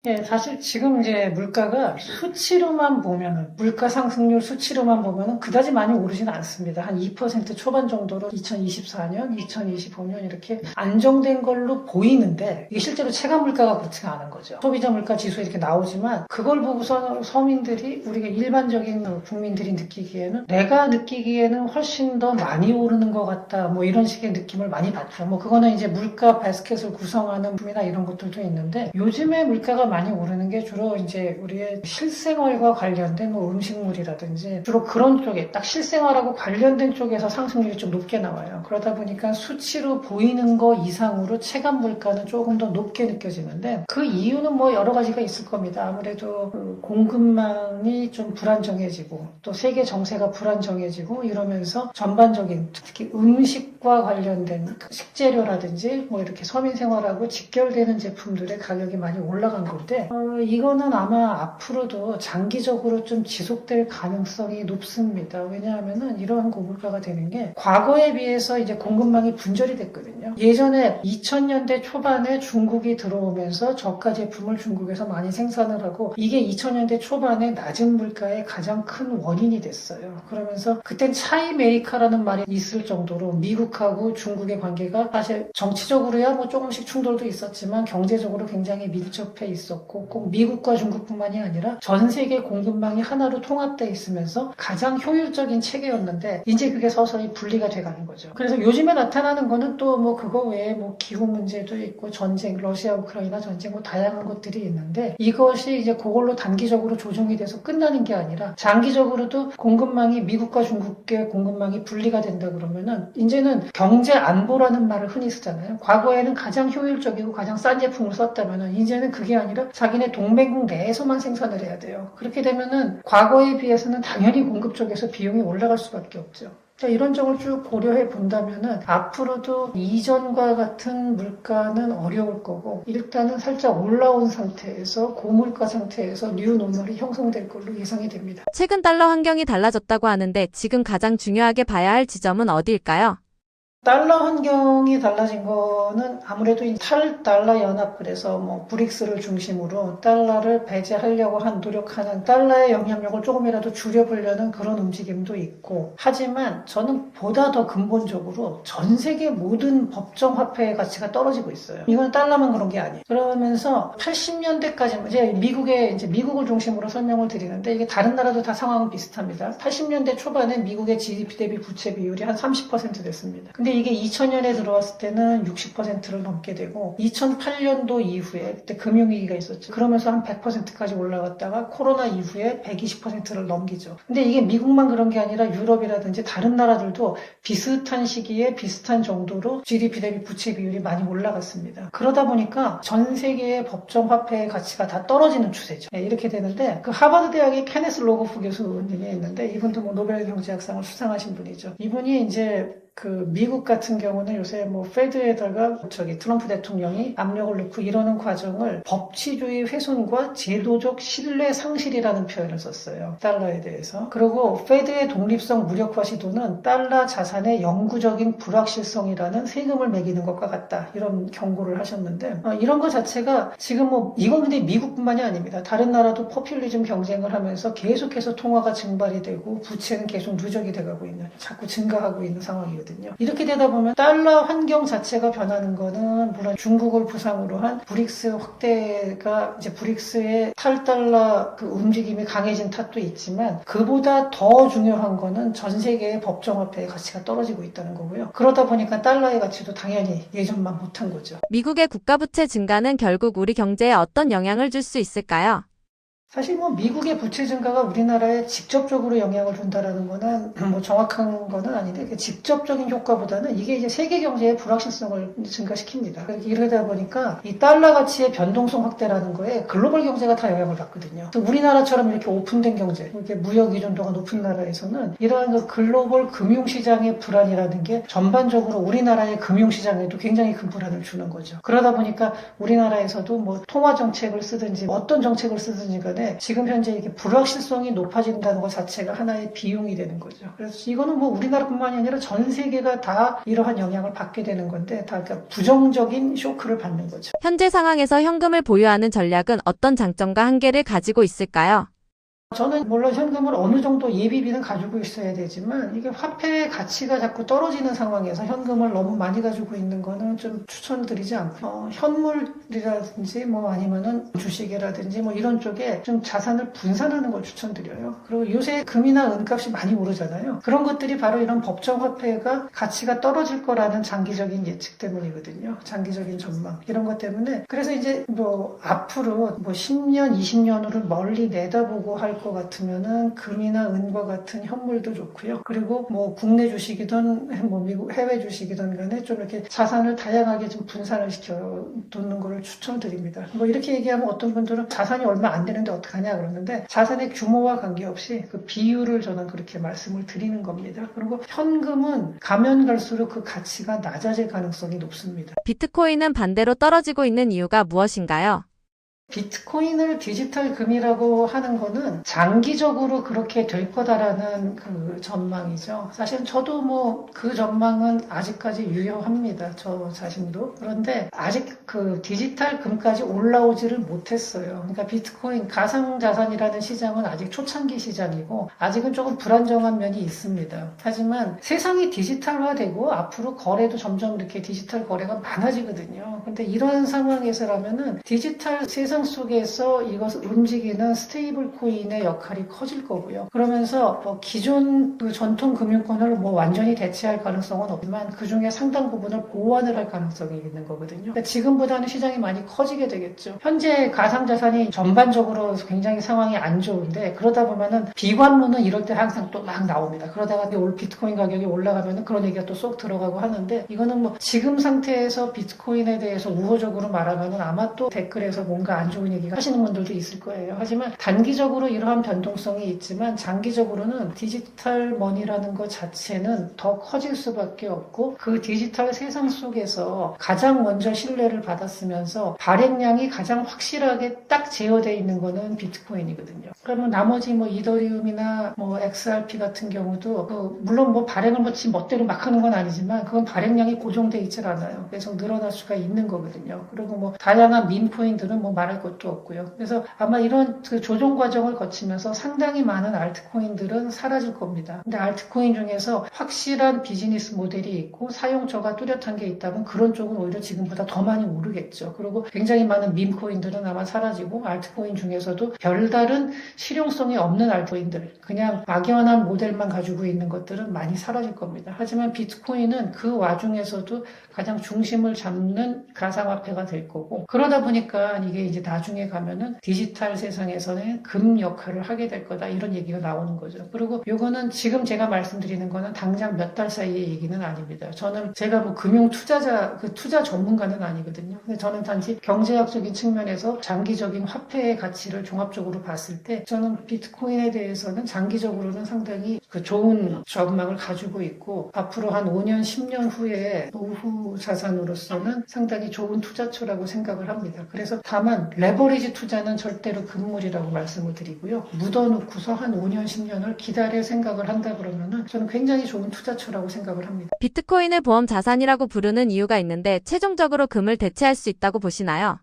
예, 사실 지금 이제 물가가 수치로만 보면은, 물가 상승률 수치로만 보면은 그다지 많이 오르지는 않습니다. 한 2% 초반 정도로 2024년, 2025년 이렇게 안정된 걸로 보이는데, 이게 실제로 체감 물가가 그렇지가 않은 거죠. 소비자 물가 지수 이렇게 나오지만 그걸 보고서 서민들이, 우리가 일반적인 국민들이 느끼기에는, 내가 느끼기에는 훨씬 더 많이 오르는 것 같다, 뭐 이런 식의 느낌을 많이 받죠. 뭐 그거는 이제 물가 바스켓을 구성하는 품이나 이런 것들도 있는데, 요즘에 물가가 많이 오르는 게 주로 이제 우리의 실생활과 관련된 뭐 음식물이라든지 주로 그런 쪽에, 딱 실생활하고 관련된 쪽에서 상승률이 좀 높게 나와요. 그러다 보니까 수치로 보이는 거 이상으로 체감 물가는 조금 더 높게 느껴지는데, 그 이유는 뭐 여러 가지가 있을 겁니다. 아무래도 그 공급망이 좀 불안정해지고, 또 세계 정세가 불안정해지고 이러면서 전반적인, 특히 음식과 관련된 식재료라든지 뭐 이렇게 서민 생활하고 직결되는 제품들의 가격이 많이 올라간 거고, 이거는 아마 앞으로도 장기적으로 좀 지속될 가능성이 높습니다. 왜냐하면은 이러한 고물가가 되는 게 과거에 비해서 이제 공급망이 분절이 됐거든요. 예전에 2000년대 초반에 중국이 들어오면서 저가 제품을 중국에서 많이 생산을 하고, 이게 2000년대 초반에 낮은 물가의 가장 큰 원인이 됐어요. 그러면서 그땐 차이 메이커라는 말이 있을 정도로 미국하고 중국의 관계가 사실 정치적으로야 뭐 조금씩 충돌도 있었지만 경제적으로 굉장히 밀접해 있었고, 꼭 미국과 중국뿐만이 아니라 전 세계 공급망이 하나로 통합되어 있으면서 가장 효율적인 체계였는데, 이제 그게 서서히 분리가 돼가는 거죠. 그래서 요즘에 나타나는 거는 또 뭐 그거 외에 뭐 기후 문제도 있고 전쟁, 러시아 우크라이나 전쟁, 뭐 다양한 것들이 있는데, 이것이 이제 그걸로 단기적으로 조정이 돼서 끝나는 게 아니라 장기적으로도 공급망이, 미국과 중국의 공급망이 분리가 된다 그러면은 이제는 경제 안보라는 말을 흔히 쓰잖아요. 과거에는 가장 효율적이고 가장 싼 제품을 썼다면은 이제는 그게 아니라 자기네 동맹국 내에서만 생산을 해야 돼요. 그렇게 되면은 과거에 비해서는 당연히 공급 쪽에서 비용이 올라갈 수밖에 없죠. 그러니까 이런 점을 쭉 고려해 본다면은 앞으로도 이전과 같은 물가는 어려울 거고 일단은 살짝 올라온 상태에서 고물가 상태에서 뉴노멀이 형성될 걸로 예상이 됩니다. 최근 달러 환경이 달라졌다고 하는데 지금 가장 중요하게 봐야 할 지점은 어디일까요? 달러 환경이 달라진 거는 아무래도 이 탈달러 연합 그래서 뭐 브릭스를 중심으로 달러를 배제하려고 노력하는 달러의 영향력을 조금이라도 줄여보려는 그런 움직임도 있고 하지만 저는 보다 더 근본적으로 전 세계 모든 법정 화폐의 가치가 떨어지고 있어요. 이건 달러만 그런 게 아니에요. 그러면서 80년대까지 이제 미국을 중심으로 설명을 드리는데 이게 다른 나라도 다 상황은 비슷합니다. 80년대 초반에 미국의 GDP 대비 부채 비율이 한 30% 됐습니다. 근데 이게 2000년에 들어왔을 때는 60%를 넘게 되고 2008년도 이후에 그때 금융위기가 있었죠. 그러면서 한 100%까지 올라갔다가 코로나 이후에 120%를 넘기죠. 근데 이게 미국만 그런 게 아니라 유럽이라든지 다른 나라들도 비슷한 시기에 비슷한 정도로 GDP 대비 부채 비율이 많이 올라갔습니다. 그러다 보니까 전 세계의 법정 화폐의 가치가 다 떨어지는 추세죠. 네, 이렇게 되는데 그 하버드 대학의 케네스 로고프 교수님이 있는데 이분도 뭐 노벨 경제학상을 수상하신 분이죠. 이분이 이제 그 미국 같은 경우는 요새 뭐 페드에다가 트럼프 대통령이 압력을 넣고 이러는 과정을 법치주의 훼손과 제도적 신뢰 상실이라는 표현을 썼어요. 달러에 대해서. 그리고 페드의 독립성 무력화 시도는 달러 자산의 영구적인 불확실성이라는 세금을 매기는 것과 같다. 이런 경고를 하셨는데 이런 것 자체가 지금 뭐 이건 근데 미국뿐만이 아닙니다. 다른 나라도 포퓰리즘 경쟁을 하면서 계속해서 통화가 증발이 되고 부채는 계속 누적이 돼가고 있는 자꾸 증가하고 있는 상황이거든요. 이렇게 되다 보면 달러 환경 자체가 변하는 거는 물론 중국을 부상으로 한 브릭스 확대가 이제 브릭스의 탈달러 그 움직임이 강해진 탓도 있지만 그보다 더 중요한 거는 전 세계의 법정화폐의 가치가 떨어지고 있다는 거고요. 그러다 보니까 달러의 가치도 당연히 예전만 못한 거죠. 미국의 국가부채 증가는 결국 우리 경제에 어떤 영향을 줄 수 있을까요? 사실 뭐 미국의 부채 증가가 우리나라에 직접적으로 영향을 준다라는 거는 뭐 정확한 거는 아닌데 그 직접적인 효과보다는 이게 이제 세계 경제의 불확실성을 증가시킵니다. 이러다 보니까 이 달러 가치의 변동성 확대라는 거에 글로벌 경제가 다 영향을 받거든요. 우리나라처럼 이렇게 오픈된 경제, 이렇게 무역 의존도가 높은 나라에서는 이러한 그 글로벌 금융시장의 불안이라는 게 전반적으로 우리나라의 금융시장에도 굉장히 큰 불안을 주는 거죠. 그러다 보니까 우리나라에서도 뭐 통화 정책을 쓰든지 어떤 정책을 쓰든지 간에 지금 현재 이게 불확실성이 높아진다는 것 자체가 하나의 비용이 되는 거죠. 그래서 이거는 뭐 우리나라뿐만이 아니라 전 세계가 다 이러한 영향을 받게 되는 건데 다 그러니까 부정적인 쇼크를 받는 거죠. 현재 상황에서 현금을 보유하는 전략은 어떤 장점과 한계를 가지고 있을까요? 저는 물론 현금을 어느 정도 예비비는 가지고 있어야 되지만 이게 화폐의 가치가 자꾸 떨어지는 상황에서 현금을 너무 많이 가지고 있는 거는 좀 추천을 드리지 않고 현물이라든지 뭐 아니면은 주식이라든지 뭐 이런 쪽에 좀 자산을 분산하는 걸 추천드려요. 그리고 요새 금이나 은값이 많이 오르잖아요. 그런 것들이 바로 이런 법정 화폐가 가치가 떨어질 거라는 장기적인 예측 때문이거든요. 장기적인 전망 이런 것 때문에 그래서 이제 뭐 앞으로 뭐 10년, 20년으로 멀리 내다보고 할 것 같으면은 금이나 은과 같은 현물도 좋고요. 그리고 뭐 국내 주식이든 뭐 미국 해외 주식이든 간에 좀 이렇게 자산을 다양하게 좀 분산을 시켜 두는 거를 추천드립니다. 뭐 이렇게 얘기하면 어떤 분들은 자산이 얼마 안 되는데 어떡하냐 그러는데 자산의 규모와 관계없이 그 비율을 저는 그렇게 말씀을 드리는 겁니다. 그리고 현금은 가면 갈수록 그 가치가 낮아질 가능성이 높습니다. 비트코인은 반대로 떨어지고 있는 이유가 무엇인가요? 비트코인을 디지털 금이라고 하는 거는 장기적으로 그렇게 될 거다라는 그 전망이죠. 사실 저도 뭐 그 전망은 아직까지 유효합니다. 저 자신도. 그런데 아직 그 디지털 금까지 올라오지를 못했어요. 그러니까 비트코인 가상자산이라는 시장은 아직 초창기 시장이고 아직은 조금 불안정한 면이 있습니다. 하지만 세상이 디지털화되고 앞으로 거래도 점점 이렇게 디지털 거래가 많아지거든요. 근데 이런 상황에서라면은 디지털 세상 속에서 이것을 움직이는 스테이블 코인의 역할이 커질 거고요. 그러면서 기존 그 전통 금융권을 뭐 완전히 대체할 가능성은 없지만 그 중에 상당 부분을 보완을 할 가능성이 있는 거거든요. 그러니까 지금보다는 시장이 많이 커지게 되겠죠. 현재 가상자산이 전반적으로 굉장히 상황이 안 좋은데 그러다 보면은 비관론은 이럴 때 항상 또 막 나옵니다. 그러다가 올 비트코인 가격이 올라가면은 그런 얘기가 또 쏙 들어가고 하는데 이거는 뭐 지금 상태에서 비트코인에 대해서 우호적으로 말하면은 아마 또 댓글에서 뭔가 안 좋은 얘기 하시는 분들도 있을 거예요. 하지만 단기적으로 이러한 변동성이 있지만 장기적으로는 디지털 머니라는 것 자체는 더 커질 수밖에 없고 그 디지털 세상 속에서 가장 먼저 신뢰를 받았으면서 발행량이 가장 확실하게 딱 제어되어 있는 거는 비트코인이거든요. 그러면 나머지 뭐 이더리움이나 뭐 XRP 같은 경우도 물론 뭐 발행을 뭐 지 멋대로 막 하는 건 아니지만 그건 발행량이 고정돼 있질 않아요. 그래서 늘어날 수가 있는 거거든요. 그리고 뭐 다양한 밈코인들은 뭐 말할 것도 없고요. 그래서 아마 이런 그 조정 과정을 거치면서 상당히 많은 알트코인들은 사라질 겁니다. 근데 알트코인 중에서 확실한 비즈니스 모델이 있고 사용처가 뚜렷한 게 있다면 그런 쪽은 오히려 지금보다 더 많이 오르겠죠. 그리고 굉장히 많은 밈코인들은 아마 사라지고 알트코인 중에서도 별다른 실용성이 없는 알트코인들, 그냥 막연한 모델만 가지고 있는 것들은 많이 사라질 겁니다. 하지만 비트코인은 그 와중에서도 가장 중심을 잡는 가상화폐가 될 거고 그러다 보니까 이게 이제 나중에 가면은 디지털 세상에서는 금 역할을 하게 될 거다 이런 얘기가 나오는 거죠. 그리고 요거는 지금 제가 말씀드리는 거는 당장 몇 달 사이의 얘기는 아닙니다. 저는 제가 뭐 금융 투자자 투자 전문가는 아니거든요. 근데 저는 단지 경제학적인 측면에서 장기적인 화폐의 가치를 종합적으로 봤을 때 저는 비트코인에 대해서는 장기적으로는 상당히 그 좋은 전망을 가지고 있고 앞으로 한 5년, 10년 후에 노후 자산으로서는 상당히 좋은 투자처라고 생각을 합니다. 그래서 다만 레버리지 투자는 절대로 금물이라고 말씀을 드리고요. 묻어놓고서 한 5년, 10년을 기다릴 생각을 한다 그러면은 저는 굉장히 좋은 투자처라고 생각을 합니다. 비트코인을 보험 자산이라고 부르는 이유가 있는데 최종적으로 금을 대체할 수 있다고 보시나요?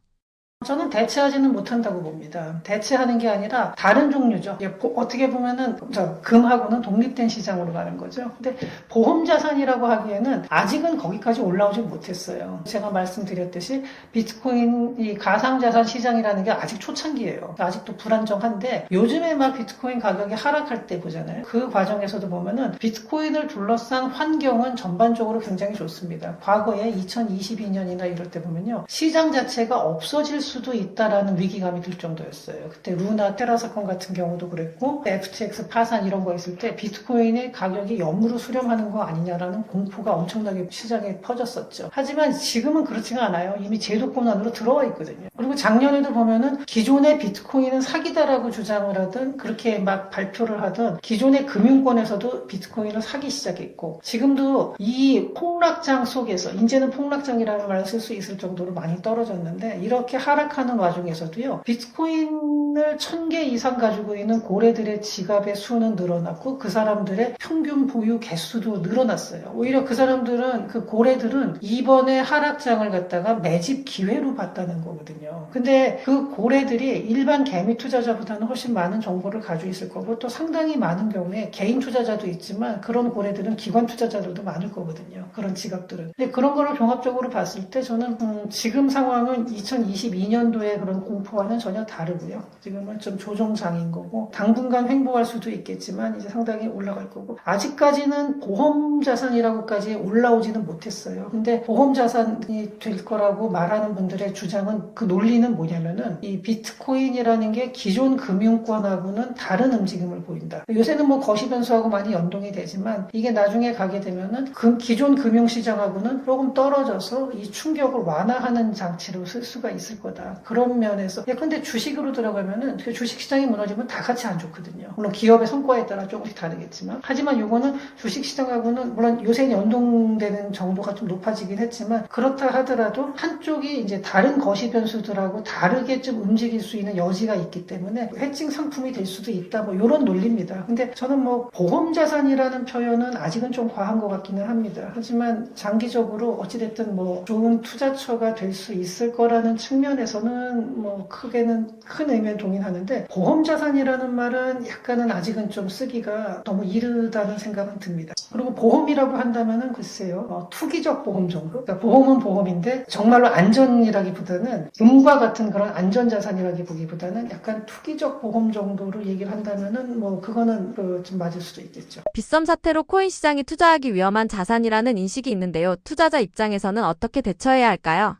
저는 대체하지는 못한다고 봅니다. 대체하는 게 아니라 다른 종류죠. 어떻게 보면은 금하고는 독립된 시장으로 가는 거죠. 근데 보험 자산이라고 하기에는 아직은 거기까지 올라오지 못했어요. 제가 말씀드렸듯이 비트코인 이 가상 자산 시장이라는 게 아직 초창기예요. 아직도 불안정한데 요즘에 막 비트코인 가격이 하락할 때 보잖아요. 그 과정에서도 보면은 비트코인을 둘러싼 환경은 전반적으로 굉장히 좋습니다. 과거에 2022년이나 이럴 때 보면요. 시장 자체가 없어질 수도 있다라는 위기감이 들 정도였어요. 그때 루나 테라 사건 같은 경우도 그랬고 FTX 파산 이런 거 있을 때 비트코인의 가격이 영으로 수렴하는 거 아니냐라는 공포가 엄청나게 시장에 퍼졌었죠. 하지만 지금은 그렇지가 않아요. 이미 제도권 안으로 들어와 있거든요. 그리고 작년에도 보면은 기존의 비트코인은 사기다라고 주장을 하든 그렇게 막 발표를 하든 기존의 금융권에서도 비트코인을 사기 시작했고 지금도 이 폭락장 속에서 이제는 폭락장이라는 말을 쓸 수 있을 정도로 많이 떨어졌는데 이렇게 하락하는 와중에서도요. 비트코인을 1000개 이상 가지고 있는 고래들의 지갑의 수는 늘어났고 그 사람들의 평균 보유 개수도 늘어났어요. 오히려 그 사람들은 그 고래들은 이번에 하락장을 갖다가 매집 기회로 봤다는 거거든요. 근데 그 고래들이 일반 개미 투자자보다는 훨씬 많은 정보를 가지고 있을 거고 또 상당히 많은 경우에 개인 투자자도 있지만 그런 고래들은 기관 투자자들도 많을 거거든요. 그런 지갑들은. 근데 그런 거를 종합적으로 봤을 때 저는 지금 상황은 2022년도의 그런 공포와는 전혀 다르고요. 지금은 좀 조정장인 거고 당분간 횡보할 수도 있겠지만 이제 상당히 올라갈 거고 아직까지는 보험 자산이라고까지 올라오지는 못했어요. 근데 보험 자산이 될 거라고 말하는 분들의 주장은 그 논리는 뭐냐면은 이 비트코인이라는 게 기존 금융권하고는 다른 움직임을 보인다. 요새는 뭐 거시 변수하고 많이 연동이 되지만 이게 나중에 가게 되면은 기존 금융시장하고는 조금 떨어져서 이 충격을 완화하는 장치로 쓸 수가 있을 거다. 그런 면에서 근데 주식으로 들어가면은 그 주식시장이 무너지면 다 같이 안 좋거든요. 물론 기업의 성과에 따라 조금씩 다르겠지만 하지만 요거는 주식시장하고는 물론 요새는 연동되는 정도가 좀 높아지긴 했지만 그렇다 하더라도 한쪽이 이제 다른 거시 변수들하고 다르게 좀 움직일 수 있는 여지가 있기 때문에 해칭 상품이 될 수도 있다 뭐 이런 논리입니다. 근데 저는 뭐 보험자산이라는 표현은 아직은 좀 과한 것 같기는 합니다. 하지만 장기적으로 어찌됐든 뭐 좋은 투자처가 될 수 있을 거라는 측면에서는 뭐 크게는 큰 의미에 동의하는데 보험자산이라는 말은 약간은 아직은 좀 쓰기가 너무 이르다는 생각은 듭니다. 그리고 보험이라고 한다면은 글쎄요 투기적 보험 정도? 그러니까 보험은 보험인데 정말로 안전이라기보다는 금과 같은 그런 안전자산이라기 보기보다는 약간 투기적 보험 정도로 얘기를 한다면은 뭐 그거는 좀 맞을 수도 있겠죠. 빗썸 사태로 코인 시장이 투자하기 위험한 자산이라는 인식이 있는데요. 투자자 입장에서는 어떻게 대처해야 할까요?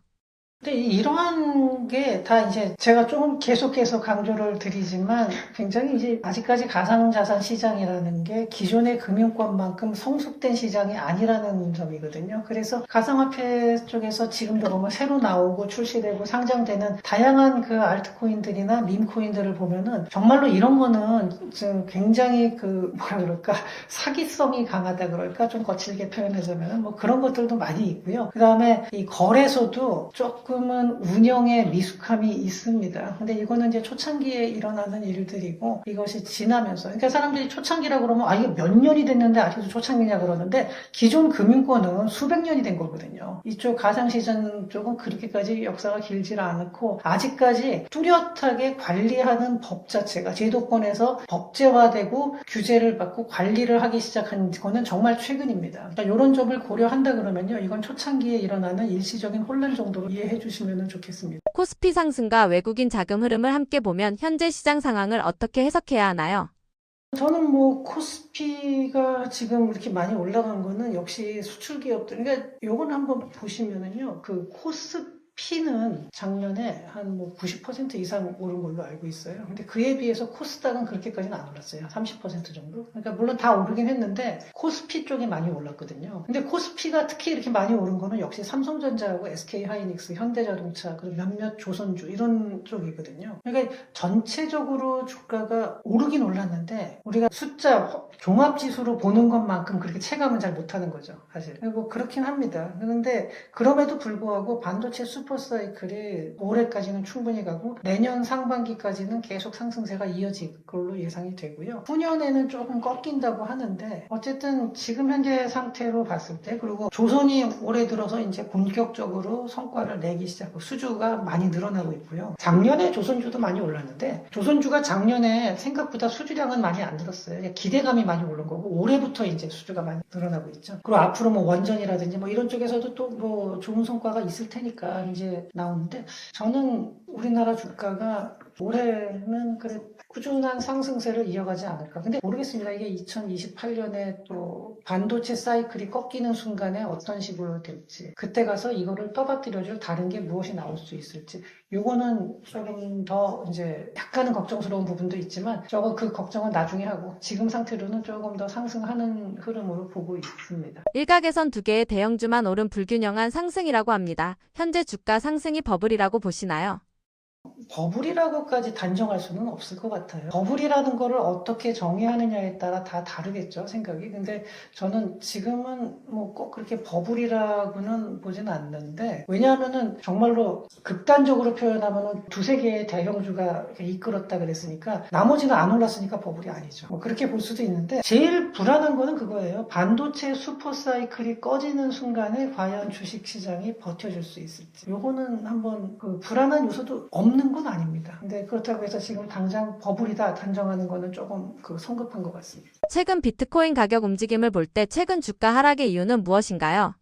근데 이러한 게 다 이제 제가 조금 계속해서 강조를 드리지만 굉장히 이제 아직까지 가상자산 시장이라는 게 기존의 금융권만큼 성숙된 시장이 아니라는 점이거든요. 그래서 가상화폐 쪽에서 지금도 보면 새로 나오고 출시되고 상장되는 다양한 그 알트코인들이나 밈코인들을 보면은 정말로 이런 거는 좀 굉장히 그 뭐라 그럴까 사기성이 강하다 그럴까 좀 거칠게 표현하자면 뭐 그런 것들도 많이 있고요. 그 다음에 이 거래소도 조금은 운영에 미숙함이 있습니다. 근데 이거는 이제 초창기에 일어나는 일들이고 이것이 지나면서 그러니까 사람들이 초창기라 그러면 아 이게 몇 년이 됐는데 아직도 초창기냐 그러는데 기존 금융권은 수백 년이 된 거거든요. 이쪽 가상시장 쪽은 그렇게까지 역사가 길지 않고 아직까지 뚜렷하게 관리하는 법 자체가 제도권에서 법제화되고 규제를 받고 관리를 하기 시작한 거는 정말 최근입니다. 그러니까 이런 점을 고려한다 그러면요. 이건 초창기에 일어나는 일시적인 혼란 정도로 이해해 주시면 좋겠습니다. 코스피 상승과 외국인 자금 흐름을 함께 보면 현재 시장 상황을 어떻게 해석해야 하나요? 저는 뭐 코스피가 지금 이렇게 많이 올라간 거는 역시 수출 기업들 그러니까 요건 한번 보시면은요. 그 코스피는 작년에 한 뭐 90% 이상 오른 걸로 알고 있어요. 근데 그에 비해서 코스닥은 그렇게까지는 안 올랐어요. 30% 정도. 그러니까 물론 다 오르긴 했는데 코스피 쪽이 많이 올랐거든요. 근데 코스피가 특히 이렇게 많이 오른 거는 역시 삼성전자하고 SK하이닉스, 현대자동차, 그리고 몇몇 조선주 이런 쪽이거든요. 그러니까 전체적으로 주가가 오르긴 올랐는데 우리가 숫자 종합지수로 보는 것만큼 그렇게 체감은 잘 못하는 거죠. 사실. 뭐 그렇긴 합니다. 그런데 그럼에도 불구하고 반도체 슈퍼사이클이 올해까지는 충분히 가고 내년 상반기까지는 계속 상승세가 이어질 걸로 예상이 되고요. 후년에는 조금 꺾인다고 하는데 어쨌든 지금 현재 상태로 봤을 때 그리고 조선이 올해 들어서 이제 본격적으로 성과를 내기 시작하고 수주가 많이 늘어나고 있고요. 작년에 조선주도 많이 올랐는데 조선주가 작년에 생각보다 수주량은 많이 안 늘었어요. 기대감이 많이 오른 거고 올해부터 이제 수주가 많이 늘어나고 있죠. 그리고 앞으로 뭐 원전이라든지 뭐 이런 쪽에서도 또 뭐 좋은 성과가 있을 테니까 이제 나오는데 저는 우리나라 주가가 올해는 그래 꾸준한 상승세를 이어가지 않을까. 근데 모르겠습니다. 이게 2028년에 또 반도체 사이클이 꺾이는 순간에 어떤 식으로 될지 그때 가서 이거를 떠받들여줄 다른 게 무엇이 나올 수 있을지 요거는 조금 더 이제 약간은 걱정스러운 부분도 있지만 저거 그 걱정은 나중에 하고 지금 상태로는 조금 더 상승하는 흐름으로 보고 있습니다. 일각에선 두 개의 대형주만 오른 불균형한 상승이라고 합니다. 현재 주가 상승이 버블이라고 보시나요? 버블이라고까지 단정할 수는 없을 것 같아요. 버블이라는 거를 어떻게 정의하느냐에 따라 다 다르겠죠, 생각이. 근데 저는 지금은 뭐 꼭 그렇게 버블이라고는 보진 않는데, 왜냐하면은 정말로 극단적으로 표현하면은 두세 개의 대형주가 이끌었다 그랬으니까, 나머지는 안 올랐으니까 버블이 아니죠. 뭐 그렇게 볼 수도 있는데, 제일 불안한 거는 그거예요. 반도체 슈퍼사이클이 꺼지는 순간에 과연 주식시장이 버텨줄 수 있을지. 요거는 한번 그 불안한 요소도 없는 건 아닙니다. 근데 그렇다고 해서 지금 당장 버블이다 단정하는 거는 조금 그 성급한 것 같습니다. 최근 비트코인 가격 움직임을 볼 때 최근 주가 하락의 이유는 무엇인가요?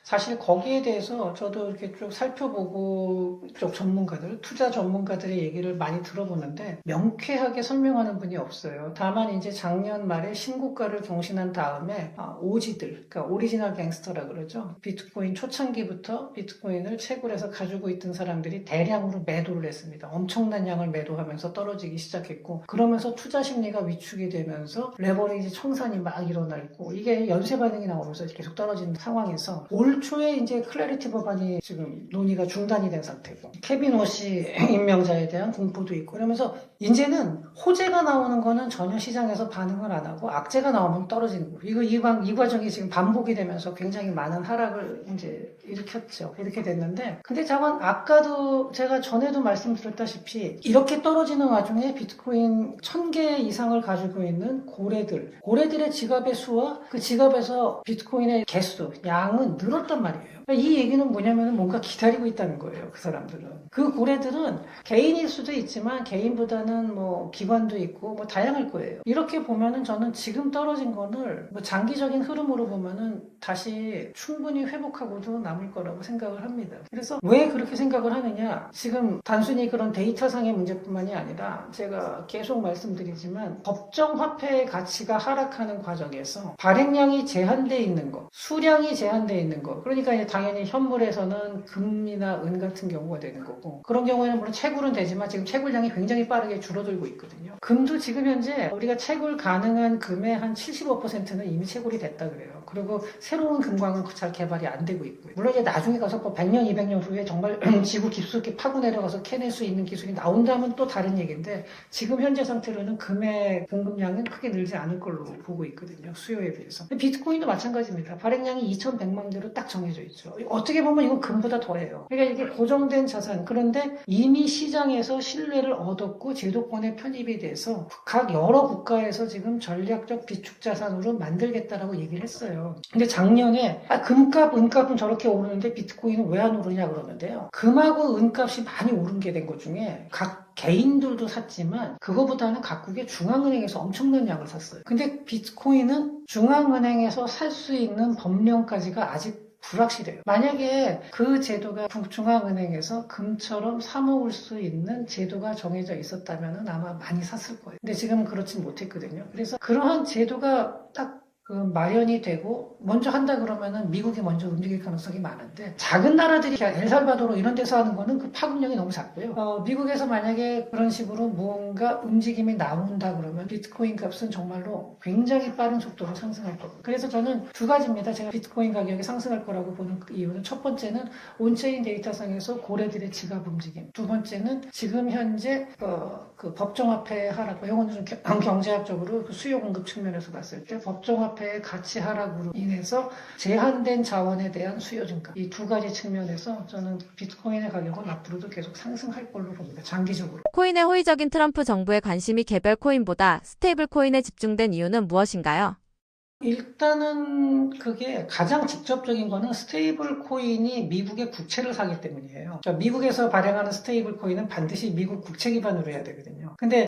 사실 거기에 대해서 저도 이렇게 쭉 살펴보고 쪽 전문가들, 투자 전문가들의 얘기를 많이 들어보는데 명쾌하게 설명하는 분이 없어요. 다만 이제 작년 말에 신고가를 경신한 다음에 오지들, 그러니까 오리지널 갱스터라 그러죠. 비트코인 초창기부터 비트코인을 채굴해서 가지고 있던 사람들이 대량으로 매도를 했습니다. 엄청난 양을 매도하면서 떨어지기 시작했고 그러면서 투자 심리가 위축이 되면서 레버리지 청산이 막 일어나 있고 이게 연쇄 반응이 나오면서 계속 떨어지는 상황에서 올 초에 이제 클래리티 법안이 지금 논의가 중단이 된 상태고 케빈 워시 임명자에 대한 공포도 있고 그러면서 이제는 호재가 나오는 거는 전혀 시장에서 반응을 안 하고 악재가 나오면 떨어지는 거고 이 과정이 지금 반복이 되면서 굉장히 많은 하락을 이제 일으켰죠. 이렇게 됐는데 근데 저건 아까도 제가 전에도 말씀드렸다시피 이렇게 떨어지는 와중에 비트코인 1000개 이상을 가지고 있는 고래들의 지갑의 수와 그 지갑에서 비트코인의 개수, 양은 늘었단 말이에요. 이 얘기는 뭐냐면 뭔가 기다리고 있다는 거예요. 그 사람들은. 그 고래들은 개인일 수도 있지만 개인보다는 뭐 기관도 있고 뭐 다양할 거예요. 이렇게 보면은 저는 지금 떨어진 거를 뭐 장기적인 흐름으로 보면은 다시 충분히 회복하고도 남을 거라고 생각을 합니다. 그래서 왜 그렇게 생각을 하느냐? 지금 단순히 그런 데이터상의 문제뿐만이 아니라 제가 계속 말씀드리지만 법정 화폐의 가치가 하락하는 과정에서 발행량이 제한되어 있는 거, 수량이 제한되어 있는 거. 그러니까 이제 당연히 현물에서는 금이나 은 같은 경우가 되는 거고 그런 경우에는 물론 채굴은 되지만 지금 채굴량이 굉장히 빠르게 줄어들고 있거든요. 금도 지금 현재 우리가 채굴 가능한 금의 한 75%는 이미 채굴이 됐다 그래요. 그리고 새로운 금광은 잘 개발이 안 되고 있고요. 물론 이제 나중에 가서 뭐 100년, 200년 후에 정말 지구 깊숙이 파고 내려가서 캐낼 수 있는 기술이 나온다면 또 다른 얘기인데 지금 현재 상태로는 금의 공급량은 크게 늘지 않을 걸로 보고 있거든요. 수요에 비해서. 비트코인도 마찬가지입니다. 발행량이 2,100만 개로 딱 정해져 있죠. 어떻게 보면 이건 금보다 더해요. 그러니까 이게 고정된 자산. 그런데 이미 시장에서 신뢰를 얻었고 제도권의 편입이 돼서 각 여러 국가에서 지금 전략적 비축 자산으로 만들겠다라고 얘기를 했어요. 근데 작년에 금값, 은값은 저렇게 오르는데 비트코인은 왜 안 오르냐 그러는데요. 금하고 은값이 많이 오른 게 된 것 중에 각 개인들도 샀지만 그거보다는 각국의 중앙은행에서 엄청난 양을 샀어요. 근데 비트코인은 중앙은행에서 살 수 있는 법령까지가 아직 불확실해요. 만약에 그 제도가 중앙은행에서 금처럼 사모을 수 있는 제도가 정해져 있었다면 아마 많이 샀을 거예요. 근데 지금은 그렇진 못했거든요. 그래서 그러한 제도가 딱 마련이 되고 먼저 한다 그러면은 미국이 먼저 움직일 가능성이 많은데 작은 나라들이 엘살바도르 이런 데서 하는 거는 그 파급력이 너무 작고요. 미국에서 만약에 그런 식으로 무언가 움직임이 나온다 그러면 비트코인 값은 정말로 굉장히 빠른 속도로 상승할 거고. 그래서 저는 두 가지입니다. 제가 비트코인 가격이 상승할 거라고 보는 이유는 첫 번째는 온체인 데이터상에서 고래들의 지갑 움직임. 두 번째는 지금 현재 그 법정화폐 하락, 이거는 좀 경제학적으로 그 수요 공급 측면에서 봤을 때 법정화폐 화폐의 가치 하락으로 인해서 제한된 자원에 대한 수요 증가. 이 두 가지 측면에서 저는 비트코인의 가격은 앞으로도 계속 상승할 걸로 봅니다. 장기적으로. 코인의 호의적인 트럼프 정부의 관심이 개별 코인보다 스테이블 코인에 집중된 이유는 무엇인가요? 일단은 그게 가장 직접적인 거는 스테이블 코인이 미국의 국채를 사기 때문이에요. 미국에서 발행하는 스테이블 코인은 반드시 미국 국채 기반으로 해야 되거든요. 근데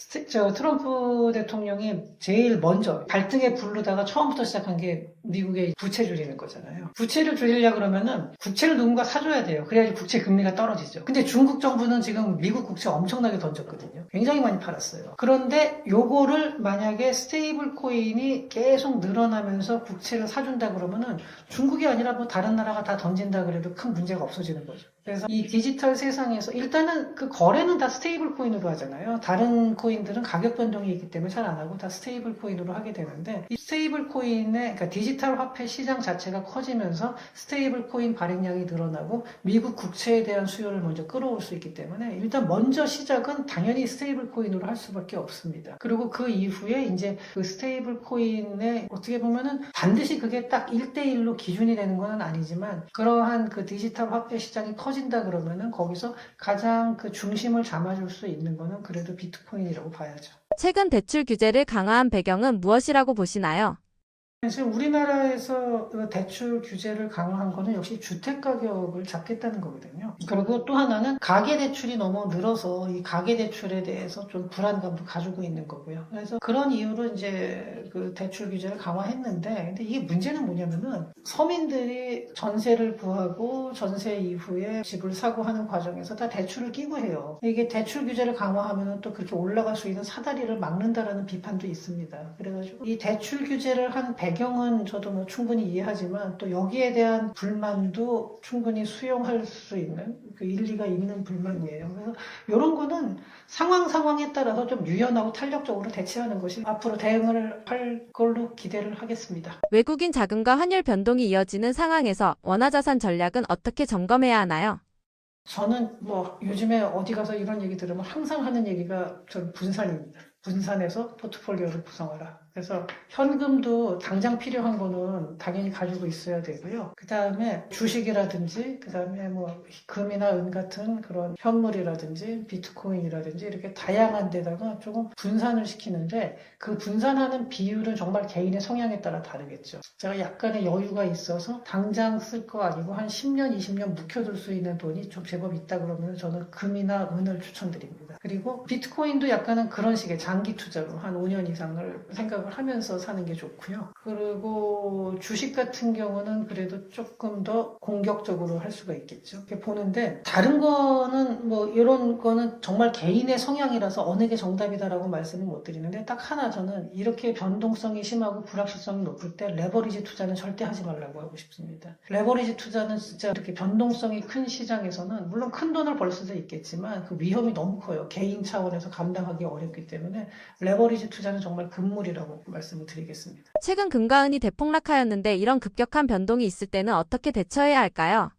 트럼프 대통령이 제일 먼저 발등에 부르다가 처음부터 시작한 게 미국의 부채 줄이는 거잖아요. 부채를 줄이려고 그러면은 국채를 누군가 사줘야 돼요. 그래야지 국채 금리가 떨어지죠. 근데 중국 정부는 지금 미국 국채 엄청나게 던졌거든요. 굉장히 많이 팔았어요. 그런데 요거를 만약에 스테이블 코인이 계속 늘어나면서 국채를 사준다 그러면은 중국이 아니라 뭐 다른 나라가 다 던진다 그래도 큰 문제가 없어지는 거죠. 그래서 이 디지털 세상에서 일단은 그 거래는 다 스테이블 코인으로 하잖아요. 다른 코인들은 가격 변동이 있기 때문에 잘 안 하고 다 스테이블 코인으로 하게 되는데 이 스테이블 코인의 그러니까 디지털 화폐 시장 자체가 커지면서 스테이블 코인 발행량이 늘어나고 미국 국채에 대한 수요를 먼저 끌어올 수 있기 때문에 일단 먼저 시작은 당연히 스테이블 코인으로 할 수밖에 없습니다. 그리고 그 이후에 이제 그 스테이블 코인의 어떻게 보면은 반드시 그게 딱 1대1로 기준이 되는 건 아니지만 그러한 그 디지털 화폐 시장이 커진다 그러면은 거기서 가장 그 중심을 잡아줄 수 있는 거는 그래도 비트코인이라고 봐야죠. 최근 대출 규제를 강화한 배경은 무엇이라고 보시나요? 지금 우리나라에서 대출 규제를 강화한 거는 역시 주택 가격을 잡겠다는 거거든요. 그리고 또 하나는 가계 대출이 너무 늘어서 이 가계 대출에 대해서 좀 불안감도 가지고 있는 거고요. 그래서 그런 이유로 이제 그 대출 규제를 강화했는데, 근데 이게 문제는 뭐냐면은 서민들이 전세를 구하고 전세 이후에 집을 사고 하는 과정에서 다 대출을 끼고 해요. 이게 대출 규제를 강화하면은 또 그렇게 올라갈 수 있는 사다리를 막는다라는 비판도 있습니다. 그래가지고 이 대출 규제를 한 배경은 저도 뭐 충분히 이해하지만 또 여기에 대한 불만도 충분히 수용할 수 있는 그 일리가 있는 불만이에요. 그래서 이런 거는 상황에 따라서 좀 유연하고 탄력적으로 대처하는 것이 앞으로 대응을 할 걸로 기대를 하겠습니다. 외국인 자금과 환율 변동이 이어지는 상황에서 원화자산 전략은 어떻게 점검해야 하나요? 저는 뭐 요즘에 어디 가서 이런 얘기 들으면 항상 하는 얘기가 저는 분산입니다. 분산해서 포트폴리오를 구성하라. 그래서 현금도 당장 필요한 거는 당연히 가지고 있어야 되고요. 그 다음에 주식이라든지, 그 다음에 뭐 금이나 은 같은 그런 현물이라든지, 비트코인이라든지 이렇게 다양한 데다가 조금 분산을 시키는데 그 분산하는 비율은 정말 개인의 성향에 따라 다르겠죠. 제가 약간의 여유가 있어서 당장 쓸 거 아니고 한 10년, 20년 묵혀둘 수 있는 돈이 좀 제법 있다 그러면 저는 금이나 은을 추천드립니다. 그리고 비트코인도 약간은 그런 식의 장기 투자로 한 5년 이상을 생각을 하면서 사는 게 좋고요. 그리고 주식 같은 경우는 그래도 조금 더 공격적으로 할 수가 있겠죠. 이렇게 보는데 다른 거는 뭐 이런 거는 정말 개인의 성향이라서 어느 게 정답이다라고 말씀을 못 드리는데 딱 하나 저는 이렇게 변동성이 심하고 불확실성이 높을 때 레버리지 투자는 절대 하지 말라고 하고 싶습니다. 레버리지 투자는 진짜 이렇게 변동성이 큰 시장에서는 물론 큰 돈을 벌 수도 있겠지만 그 위험이 너무 커요. 개인 차원에서 감당하기 어렵기 때문에 레버리지 투자는 정말 금물이라고 말씀을 드리겠습니다. 최근 금과 은이 대폭락하였는데 이런 급격한 변동이 있을 때는 어떻게 대처해야 할까요?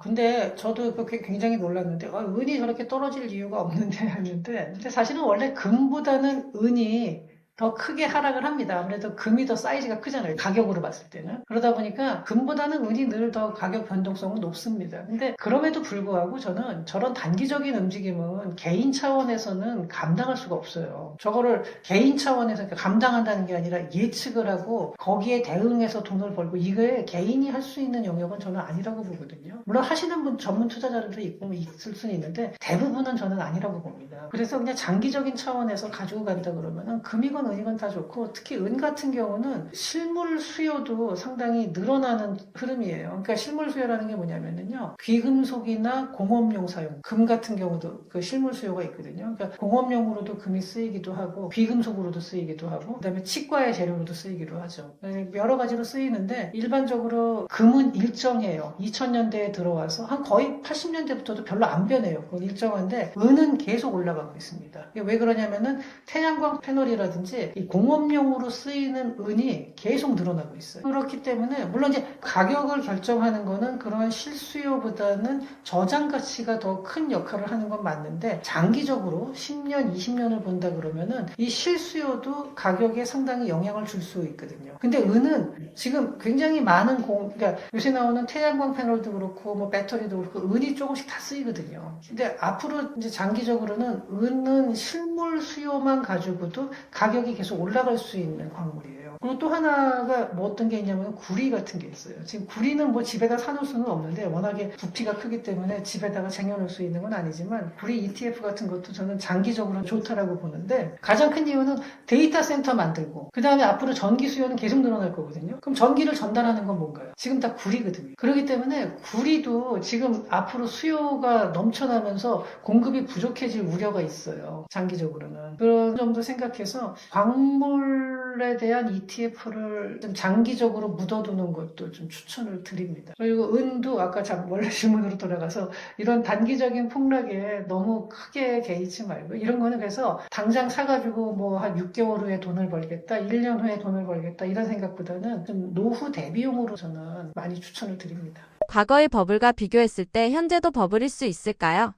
근데 저도 그렇게 굉장히 놀랐는데, 은이 저렇게 떨어질 이유가 없는데 했는데, 근데 사실은 원래 금보다는 은이 더 크게 하락을 합니다. 아무래도 금이 더 사이즈가 크잖아요. 가격으로 봤을 때는. 그러다 보니까 금보다는 은이 늘 더 가격 변동성은 높습니다. 근데 그럼에도 불구하고 저는 저런 단기적인 움직임은 개인 차원에서는 감당할 수가 없어요. 저거를 개인 차원에서 감당한다는 게 아니라 예측을 하고 거기에 대응해서 돈을 벌고 이게 개인이 할 수 있는 영역은 저는 아니라고 보거든요. 물론 하시는 분 전문 투자자들도 있고 있을 수는 있는데 대부분은 저는 아니라고 봅니다. 그래서 그냥 장기적인 차원에서 가지고 간다 그러면은 금이건 은이건 다 좋고 특히 은 같은 경우는 실물 수요도 상당히 늘어나는 흐름이에요. 그러니까 실물 수요라는 게 뭐냐면요. 귀금속이나 공업용 사용, 금 같은 경우도 그 실물 수요가 있거든요. 그러니까 공업용으로도 금이 쓰이기도 하고 귀금속으로도 쓰이기도 하고 그다음에 치과의 재료로도 쓰이기도 하죠. 여러 가지로 쓰이는데 일반적으로 금은 일정해요. 2000년대에 들어와서 한 거의 80년대부터도 별로 안 변해요. 그건 일정한데 은은 계속 올라가고 있습니다. 이게 왜 그러냐면은 태양광 패널이라든지 이 공업용으로 쓰이는 은이 계속 늘어나고 있어요. 그렇기 때문에 물론 이제 가격을 결정하는 거는 그런 실수요보다는 저장 가치가 더 큰 역할을 하는 건 맞는데 장기적으로 10년, 20년을 본다 그러면은 이 실수요도 가격에 상당히 영향을 줄 수 있거든요. 근데 은은 지금 굉장히 많은 그러니까 요새 나오는 태양광 패널도 그렇고 뭐 배터리도 그렇고 은이 조금씩 다 쓰이거든요. 근데 앞으로 이제 장기적으로는 은은 실물 수요만 가지고도 가격이 계속 올라갈 수 있는 광물이에요. 그리고 또 하나가 뭐 어떤 게 있냐면 구리 같은 게 있어요. 지금 구리는 뭐 집에다 사놓을 수는 없는데 워낙에 부피가 크기 때문에 집에다가 쟁여놓을 수 있는 건 아니지만 구리 ETF 같은 것도 저는 장기적으로 좋다라고 보는데 가장 큰 이유는 데이터 센터 만들고 그 다음에 앞으로 전기 수요는 계속 늘어날 거거든요. 그럼 전기를 전달하는 건 뭔가요? 지금 다 구리거든요. 그렇기 때문에 구리도 지금 앞으로 수요가 넘쳐나면서 공급이 부족해질 우려가 있어요. 장기적으로는. 그런 점도 생각해서 광물에 대한 ETF를 좀 장기적으로 묻어두는 것도 좀 추천을 드립니다. 그리고 은도 아까 원래 질문으로 돌아가서 이런 단기적인 폭락에 너무 크게 개의치 말고 이런 거는 그래서 당장 사가지고 뭐 한 6개월 후에 돈을 벌겠다, 1년 후에 돈을 벌겠다 이런 생각보다는 좀 노후 대비용으로 저는 많이 추천을 드립니다. 과거의 버블과 비교했을 때 현재도 버블일 수 있을까요?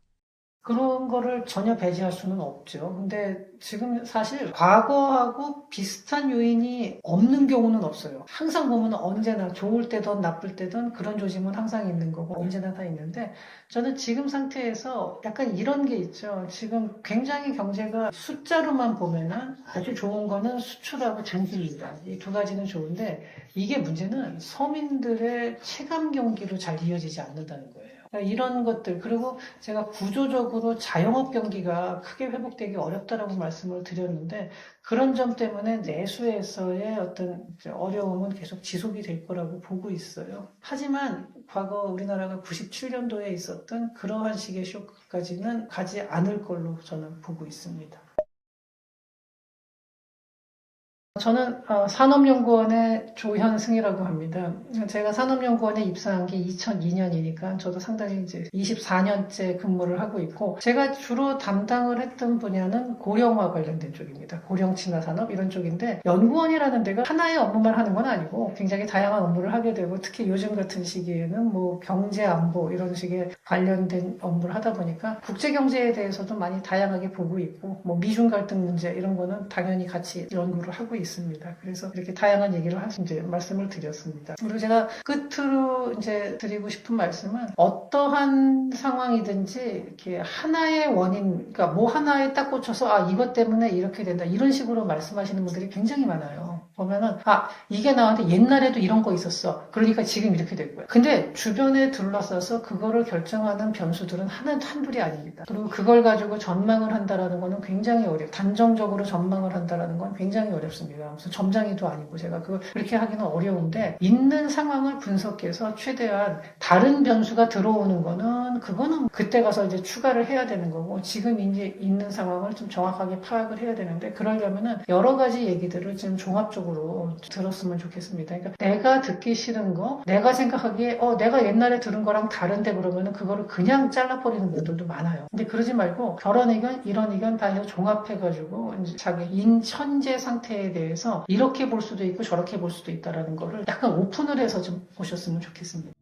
그런 거를 전혀 배제할 수는 없죠. 근데 지금 사실 과거하고 비슷한 요인이 없는 경우는 없어요. 항상 보면 언제나 좋을 때든 나쁠 때든 그런 조짐은 항상 있는 거고 언제나 다 있는데 저는 지금 상태에서 약간 이런 게 있죠. 지금 굉장히 경제가 숫자로만 보면은 아주 좋은 거는 수출하고 증시입니다. 이 두 가지는 좋은데 이게 문제는 서민들의 체감 경기로 잘 이어지지 않는다는 거예요. 이런 것들 그리고 제가 구조적으로 자영업 경기가 크게 회복되기 어렵다라고 말씀을 드렸는데 그런 점 때문에 내수에서의 어떤 어려움은 계속 지속이 될 거라고 보고 있어요. 하지만 과거 우리나라가 97년도에 있었던 그러한 식의 쇼크까지는 가지 않을 걸로 저는 보고 있습니다. 저는 산업연구원의 조현승이라고 합니다. 제가 산업연구원에 입사한 게 2002년이니까 저도 상당히 이제 24년째 근무를 하고 있고 제가 주로 담당을 했던 분야는 고령화 관련된 쪽입니다. 고령 친화 산업 이런 쪽인데 연구원이라는 데가 하나의 업무만 하는 건 아니고 굉장히 다양한 업무를 하게 되고 특히 요즘 같은 시기에는 뭐 경제 안보 이런 식의 관련된 업무를 하다 보니까 국제 경제에 대해서도 많이 다양하게 보고 있고 뭐 미중 갈등 문제 이런 거는 당연히 같이 연구를 하고 있습니다. 있습니다. 그래서 이렇게 다양한 얘기를 이제 말씀을 드렸습니다. 그리고 제가 끝으로 이제 드리고 싶은 말씀은 어떠한 상황이든지 이렇게 하나의 원인, 그러니까 뭐 하나에 딱 꽂혀서 이것 때문에 이렇게 된다 이런 식으로 말씀하시는 분들이 굉장히 많아요. 보면은 이게 나한테 옛날에도 이런 거 있었어. 그러니까 지금 이렇게 된 거야. 근데 주변에 둘러싸서 그거를 결정하는 변수들은 한둘이 아닙니다. 그리고 그걸 가지고 전망을 한다라는 거는 굉장히 어려워요. 단정적으로 전망을 한다라는 건 굉장히 어렵습니다. 무슨 점장이도 아니고 제가 그렇게 하기는 어려운데 있는 상황을 분석해서 최대한 다른 변수가 들어오는 거는 그거는 그때 가서 이제 추가를 해야 되는 거고 지금 이제 있는 상황을 좀 정확하게 파악을 해야 되는데 그러려면은 여러 가지 얘기들을 좀 종합적으로 들었으면 좋겠습니다. 그러니까 내가 듣기 싫은 거, 내가 생각하기에 내가 옛날에 들은 거랑 다른데 그러면은 그거를 그냥 잘라버리는 분들도 많아요. 근데 그러지 말고 저런 의견, 이런 의견 다 해서 종합해가지고 이제 자기 현재 상태에 대해서 이렇게 볼 수도 있고 저렇게 볼 수도 있다라는 거를 약간 오픈을 해서 좀 보셨으면 좋겠습니다.